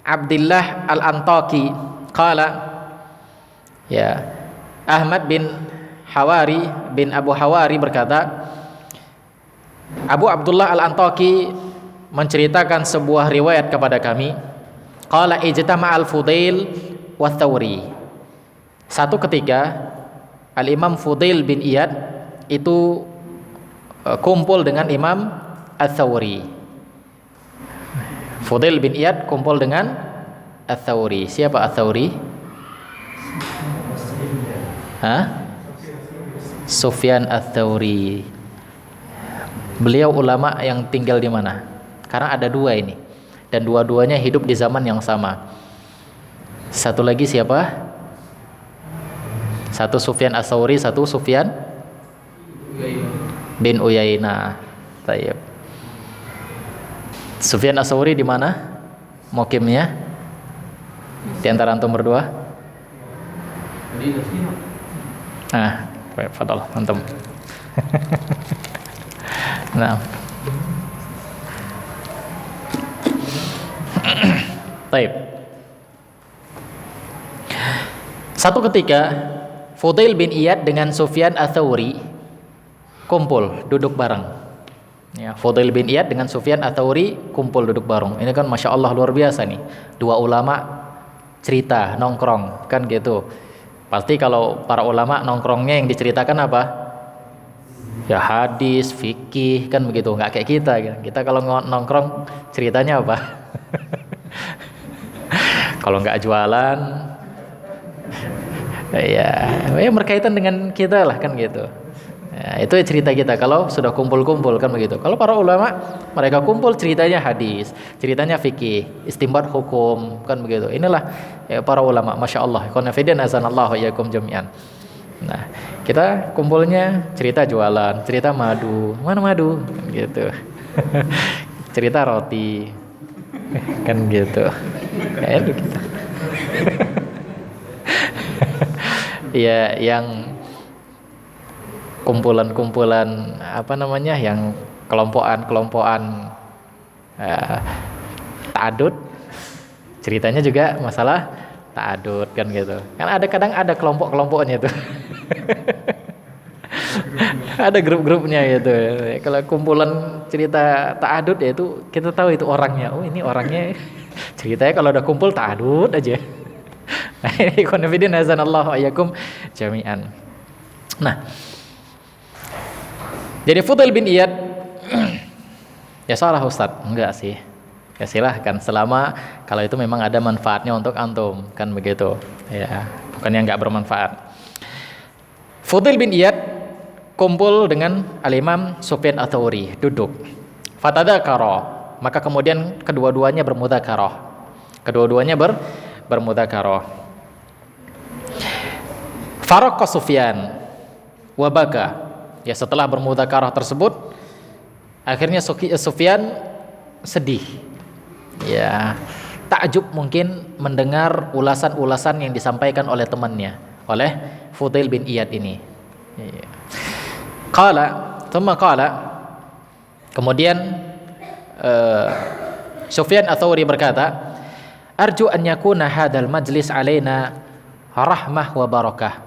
Abdullah al-Antaki, qala, ya, Ahmad bin Hawari bin Abu Hawari berkata, Abu Abdullah al-Antaki menceritakan sebuah riwayat kepada kami. Qala ijtama al-Fudail wa Thawri. Satu ketika Al-Imam Fudail bin Iyad itu kumpul dengan Imam Al-Thawri. Fudail bin Iyad kumpul dengan Ats-Tsauri. Siapa Ats-Tsauri? Sufyan Ats-Tsauri. Beliau ulama yang tinggal di mana? Karena ada dua ini, dan dua-duanya hidup di zaman yang sama. Satu lagi siapa? Satu Sufyan Ats-Tsauri, satu Sufyan bin Uyainah. Tayyib. Sufyan Ats-Tsauri di mana mukimnya? Di antara antum berdua? Baik, fadal antum. Nah. Taib. Satu ketika Fudail bin Iyad dengan Sufyan Ats-Tsauri kumpul duduk bareng. Ya, Fudail bin Iyad dengan Sufyan Ats-Tsauri kumpul duduk bareng. Ini kan masya Allah luar biasa nih. Dua ulama cerita nongkrong kan gitu. Pasti kalau para ulama nongkrongnya yang diceritakan apa? Ya hadis, fikih kan begitu. Nggak kayak kita. Kita kalau nongkrong ceritanya apa? Kalau nggak jualan, ya berkaitan dengan kita lah kan gitu. Ya, itu cerita kita kalau sudah kumpul-kumpul kan begitu. Kalau para ulama mereka kumpul ceritanya hadis, ceritanya fikih, istinbat hukum kan begitu. Inilah ya, para ulama, masya Allah. Qanafidin azanallahu iyyakum jami'an. Nah, kita kumpulnya cerita jualan, cerita madu, mana madu, gitu. Cerita roti, kan gitu. Kayak gitu. Ya, yang kumpulan-kumpulan apa namanya, yang kelompokan ta'adud, ceritanya juga masalah ta'adud kan gitu. Kan kadang ada kelompok-kelompoknya tuh. Ada grup-grupnya gitu. Kalau kumpulan cerita ta'adud ya itu kita tahu itu orangnya. Oh, ini orangnya ceritanya kalau udah kumpul ta'adud aja. Nah, ini konfidin azanallahu ayyakum jami'an. Nah, jadi Fudail bin Iyad ya salah Ustaz? Enggak sih. Ya silahkan selama kalau itu memang ada manfaatnya untuk antum kan begitu. Ya, bukan yang enggak bermanfaat. Fudail bin Iyad kumpul dengan Al-Imam Sufyan Ats-Tsauri, duduk. Fatadzakara, maka kemudian kedua-duanya bermudzakarah. Kedua-duanya bermudzakarah. Faraqa Sufyan wa baka. Ya, setelah bermudzakarah tersebut akhirnya Sufyan sedih. Ya, takjub mungkin mendengar ulasan-ulasan yang disampaikan oleh temannya, oleh Fudail bin Iyad ini. Kemudian Sufyan Ats-Tsauri berkata, arju an yakuna hadzal majlis alaina rahmah wa barakah.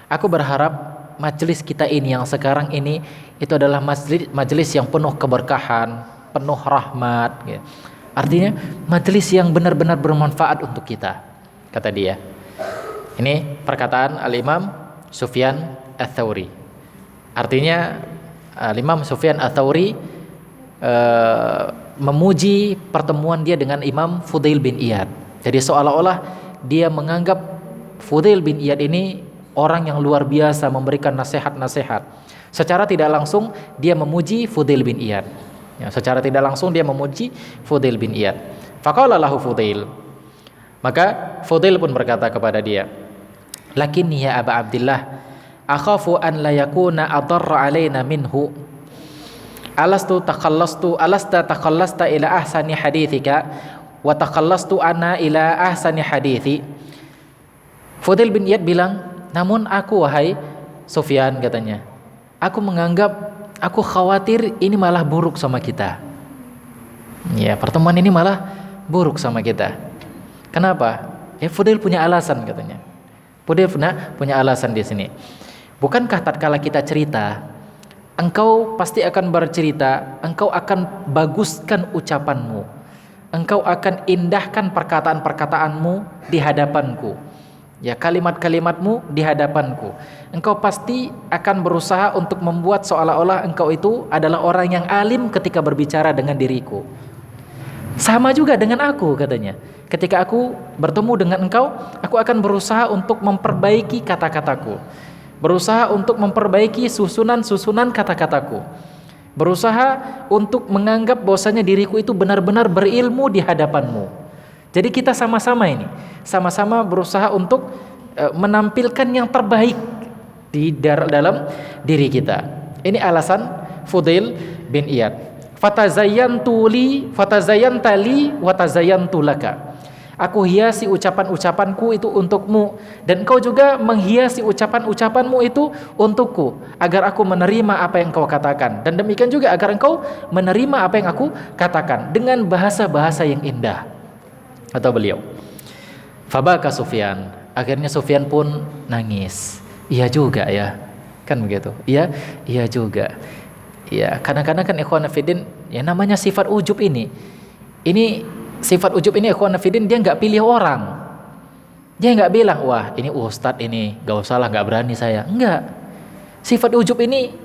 Aku berharap majelis kita ini yang sekarang ini itu adalah majelis yang penuh keberkahan, penuh rahmat gitu. Artinya majelis yang benar-benar bermanfaat untuk kita, kata dia. Ini perkataan Al-Imam Sufyan Ats-Tsauri. Artinya Al-Imam Sufyan Ats-Tsauri memuji pertemuan dia dengan Imam Fudail bin Iyad. Jadi seolah-olah dia menganggap Fudail bin Iyad ini orang yang luar biasa memberikan nasihat-nasihat. Secara tidak langsung dia memuji Fudail bin Iyad. Ya, secara tidak langsung dia memuji Fudail bin Iyad. Faqala lahu Fudail. Maka Fudail pun berkata kepada dia, "Lakinni ya Aba Abdillah, akhafu an la yakuna adarra alaina minhu. Alasta takhallasta ila ahsani hadithika wa takhallastu ana ila ahsani hadithi." Fudail bin Iyad bilang, namun aku wahai Sufyan, katanya, aku khawatir ini malah buruk sama kita. Ya, pertemuan ini malah buruk sama kita. Kenapa? Ya, Fudail punya alasan, katanya. Fudail punya alasan di sini. Bukankah tatkala kita cerita, engkau pasti akan bercerita, engkau akan baguskan ucapanmu, engkau akan indahkan perkataan-perkataanmu di hadapanku. Ya, kalimat-kalimatmu di hadapanku. Engkau pasti akan berusaha untuk membuat seolah-olah engkau itu adalah orang yang alim ketika berbicara dengan diriku. Sama juga dengan aku katanya. Ketika aku bertemu dengan engkau, aku akan berusaha untuk memperbaiki kata-kataku. Berusaha untuk memperbaiki susunan-susunan kata-kataku. Berusaha untuk menganggap bahwasanya diriku itu benar-benar berilmu di hadapanmu. Jadi kita sama-sama ini, sama-sama berusaha untuk menampilkan yang terbaik di dalam diri kita. Ini alasan Fudail bin Iyad. Fatazayyantuli wa tazayyantu laka. Aku hiasi ucapan-ucapanku itu untukmu, dan engkau juga menghiasi ucapan-ucapanmu itu untukku, agar aku menerima apa yang engkau katakan, dan demikian juga agar engkau menerima apa yang aku katakan dengan bahasa-bahasa yang indah. Kata beliau. Fabaka Sufyan. Akhirnya Sufyan pun nangis. Iya juga ya, kan begitu. Iya juga. Ya, kadang-kadang kan ikhwan fillah, ya namanya sifat ujub ini. Sifat ujub ini ikhwan fillah, dia nggak pilih orang. Dia nggak bilang, wah ini ustadz ini, gak usah lah, nggak berani saya. Enggak. Sifat ujub ini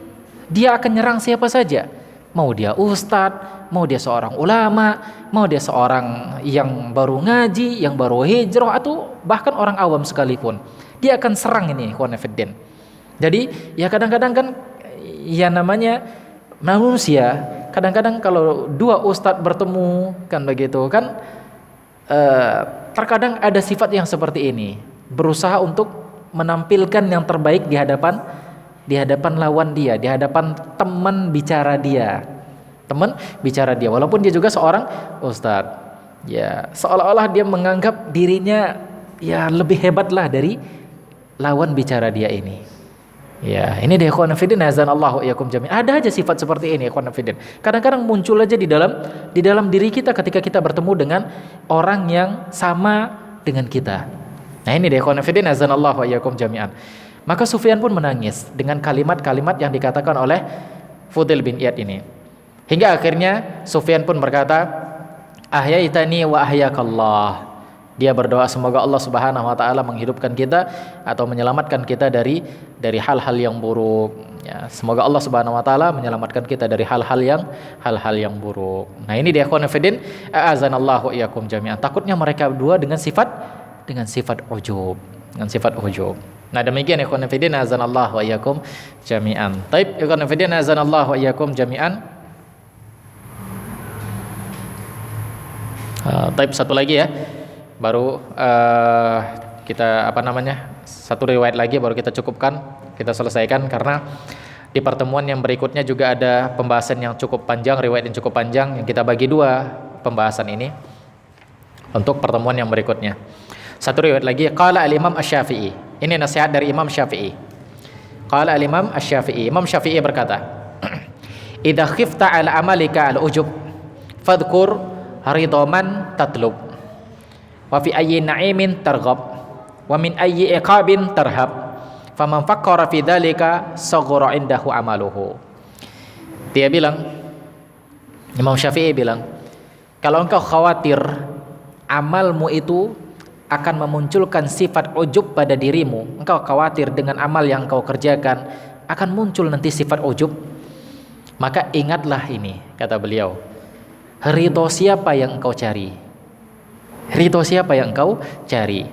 dia akan nyerang siapa saja. Mau dia ustadz, mau dia seorang ulama, mau dia seorang yang baru ngaji, yang baru hijrah, atau bahkan orang awam sekalipun. Dia akan serang ini ikhwan fillah. Jadi ya kadang-kadang kan ya namanya manusia, kadang-kadang kalau dua ustadz bertemu kan begitu kan, terkadang ada sifat yang seperti ini, berusaha untuk menampilkan yang terbaik di hadapan lawan dia, di hadapan teman bicara dia, walaupun dia juga seorang ustadz. Ya seolah-olah dia menganggap dirinya ya lebih hebat lah dari lawan bicara dia ini. Ya, ini deh ikhwan fillah, azanallahu iyyakum jami'an. Ada aja sifat seperti ini ikhwan fillah. Kadang-kadang muncul aja di dalam diri kita ketika kita bertemu dengan orang yang sama dengan kita. Nah, ini deh ikhwan fillah, azanallahu iyyakum jami'an. Maka Sufyan pun menangis dengan kalimat-kalimat yang dikatakan oleh Fudail bin Iyad ini. Hingga akhirnya Sufyan pun berkata, ahyaitani wa ahyakallah. Dia berdoa semoga Allah Subhanahu wa taala menghidupkan kita atau menyelamatkan kita dari hal-hal yang buruk. Ya, semoga Allah Subhanahu wa taala menyelamatkan kita dari hal-hal yang buruk. Nah, ini dia ikhwan fillah, a'azanallahu iyyakum jami'an. Takutnya mereka berdua dengan sifat ujub, Nah, demikian ikhwan fillah, a'azanallahu iyyakum jami'an. Taib ikhwan fillah, a'azanallahu iyyakum jami'an. Taib satu lagi ya. Baru kita satu riwayat lagi baru kita cukupkan, kita selesaikan, karena di pertemuan yang berikutnya juga ada pembahasan yang cukup panjang, riwayat yang cukup panjang, yang kita bagi dua pembahasan ini untuk pertemuan yang berikutnya. Satu riwayat lagi, qala al-Imam Asy-Syafi'i. Ini nasihat dari Imam Syafi'i. Qala al-Imam Asy-Syafi'i. Imam Syafi'i berkata, idza khifta ala amalika al-ujub fadhkur ridaman tatlub. Wa fi ayyi na'imin targhab wa min ayyi iqabin tarhab faman fakkara fi dzalika saghara indahu amaluhu. Dia bilang, Imam Syafi'i bilang, kalau engkau khawatir amalmu itu akan memunculkan sifat ujub pada dirimu, engkau khawatir dengan amal yang engkau kerjakan akan muncul nanti sifat ujub, maka ingatlah ini, kata beliau, ridho siapa yang engkau cari? Ridho siapa yang engkau cari?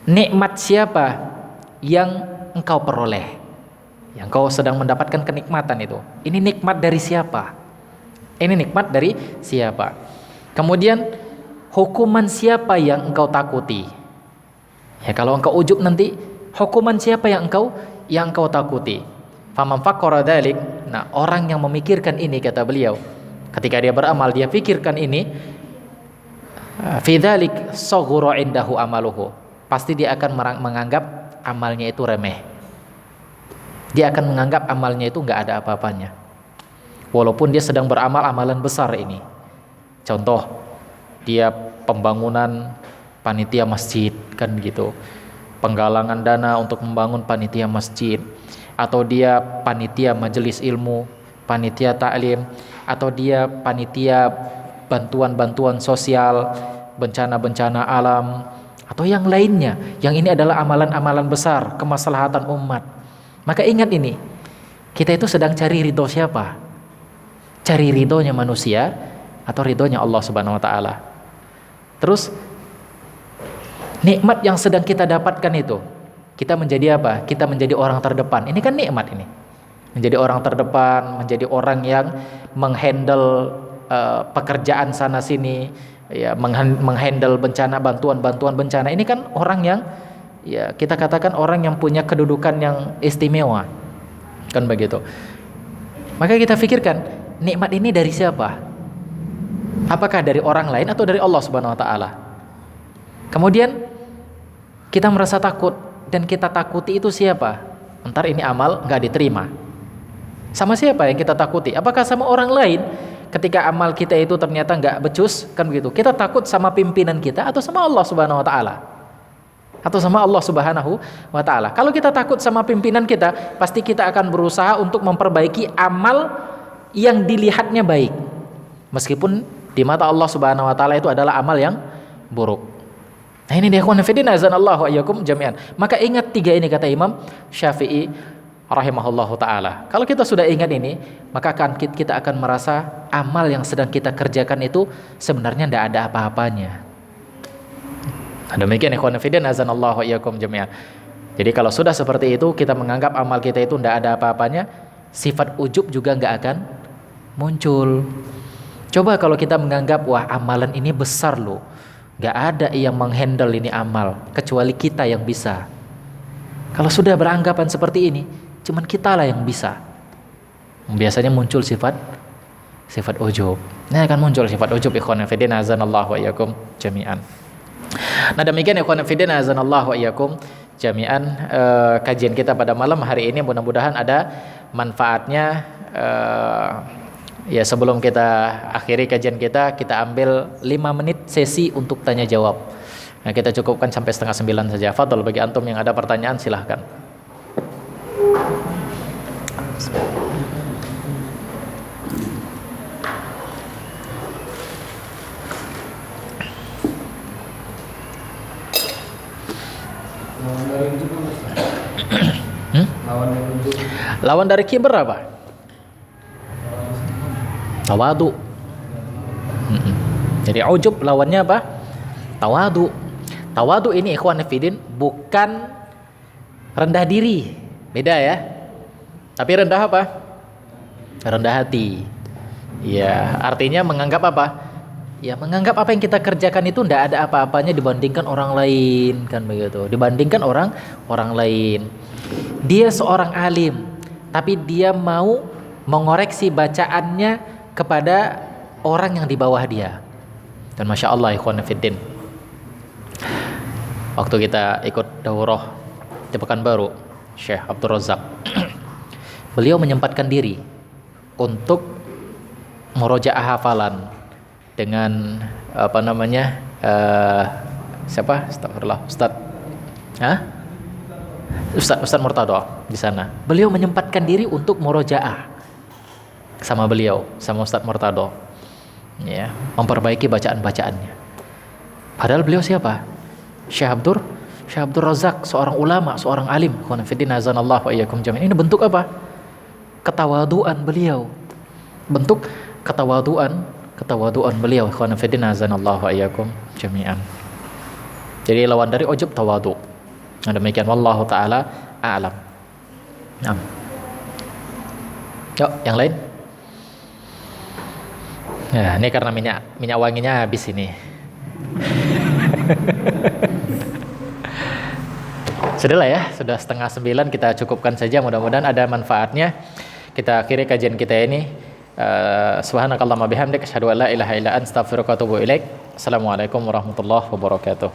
Nikmat siapa yang engkau peroleh? Yang engkau sedang mendapatkan kenikmatan itu. Ini nikmat dari siapa? Kemudian hukuman siapa yang engkau takuti? Ya, kalau engkau ujub nanti, hukuman siapa yang engkau takuti? Faman fakkara dzalik. Nah, orang yang memikirkan ini, kata beliau, ketika dia beramal dia pikirkan ini, fi dzalik saghura indahu amaluhu. Pasti dia akan menganggap amalnya itu remeh. Dia akan menganggap amalnya itu enggak ada apa-apanya. Walaupun dia sedang beramal amalan besar ini. Contoh, dia pembangunan panitia masjid kan gitu. Penggalangan dana untuk membangun panitia masjid, atau dia panitia majelis ilmu, panitia ta'lim, atau dia panitia bantuan-bantuan sosial, bencana-bencana alam, atau yang lainnya. Yang ini adalah amalan-amalan besar, kemaslahatan umat. Maka ingat ini, kita itu sedang cari ridho siapa? Cari ridhonya manusia atau ridhonya Allah Subhanahu wa taala. Terus nikmat yang sedang kita dapatkan itu, kita menjadi apa? Kita menjadi orang terdepan. Ini kan nikmat ini. Menjadi orang terdepan, menjadi orang yang menghandle pekerjaan sana sini, ya, menghandle bencana, bantuan bencana. Ini kan orang yang, ya, kita katakan orang yang punya kedudukan yang istimewa. Kan begitu. Maka kita pikirkan, nikmat ini dari siapa? Apakah dari orang lain atau dari Allah Subhanahu wa taala? Kemudian kita merasa takut, dan kita takuti itu siapa? Entar ini amal nggak diterima. Sama siapa yang kita takuti? Apakah sama orang lain? Ketika amal kita itu ternyata nggak becus, kan begitu. Kita takut sama pimpinan kita atau sama Allah Subhanahu wa taala? Atau sama Allah Subhanahu wa taala. Kalau kita takut sama pimpinan kita, pasti kita akan berusaha untuk memperbaiki amal yang dilihatnya baik. Meskipun di mata Allah Subhanahu wa taala itu adalah amal yang buruk. Nah, ini dia ikhwan fillah azanallahu wa iyyakum jami'an. Maka ingat 3 ini kata Imam Syafi'i rahimahullahu taala. Kalau kita sudah ingat ini, maka kita akan merasa amal yang sedang kita kerjakan itu sebenarnya tidak ada apa-apanya. Demikian ikhwan fillah azanallahu wa iyyakum jami'an. Jadi kalau sudah seperti itu, kita menganggap amal kita itu tidak ada apa-apanya, sifat ujub juga nggak akan muncul. Coba kalau kita menganggap, wah, amalan ini besar loh, nggak ada yang menghandle ini amal kecuali kita yang bisa. Kalau sudah beranggapan seperti ini, cuman kita lah yang bisa, biasanya muncul sifat ujub. Nah, akan muncul sifat ujub ikhwan fillah azanallahu wa iyyakum jami'an. Nah, demikian ikhwan fillah azanallahu wa iyyakum jami'an, kajian kita pada malam hari ini, mudah-mudahan ada manfaatnya. Ya, sebelum kita akhiri kajian kita ambil 5 menit sesi untuk tanya jawab. Nah, kita cukupkan sampai 8:30 saja. Fadhol, bagi antum yang ada pertanyaan silahkan. Lawan dari kiber apa? Tawadu. Jadi ujub lawannya apa? Tawadu. Tawadu ini ikhwan fillah bukan rendah diri, beda ya. Tapi rendah apa? Rendah hati. Ya, artinya menganggap apa? Ya, menganggap apa yang kita kerjakan itu tidak ada apa-apanya dibandingkan orang lain, kan begitu. Dibandingkan orang lain. Dia seorang alim, tapi dia mau mengoreksi bacaannya kepada orang yang di bawah dia. Dan masya Allah ikhwan fiddin, waktu kita ikut daurah di Pekanbaru, Syekh Abdul Razak, beliau menyempatkan diri untuk murojaah hafalan dengan apa namanya, siapa? Astagfirullah, Ustaz Murtado di sana. Beliau menyempatkan diri untuk murojaah sama beliau, sama Ustaz Murtado, ya, memperbaiki bacaan-bacaannya. Padahal beliau siapa? Syekh Abdul Razak, seorang ulama, seorang alim. Qanafidina azanallahu wa iyyakum jami'an. Ini bentuk apa? Ketawaduan beliau. Bentuk ketawaduan beliau. Qanafidina azanallahu wa iyyakum jami'an. Jadi lawan dari ujub tawadu. Nah, demikian wallahu taala a'lam. Nah. Yuk, yang lain? Ya, ini karena minyak wanginya habis ini. Sudahlah ya, sudah 8:30, kita cukupkan saja. Mudah-mudahan ada manfaatnya. Kita akhiri kajian kita ini. Subhanakallahumma bihamdika asyhadu an la ilaha illa anta astaghfiruka wa atubu ilaik. Assalamualaikum warahmatullahi wabarakatuh.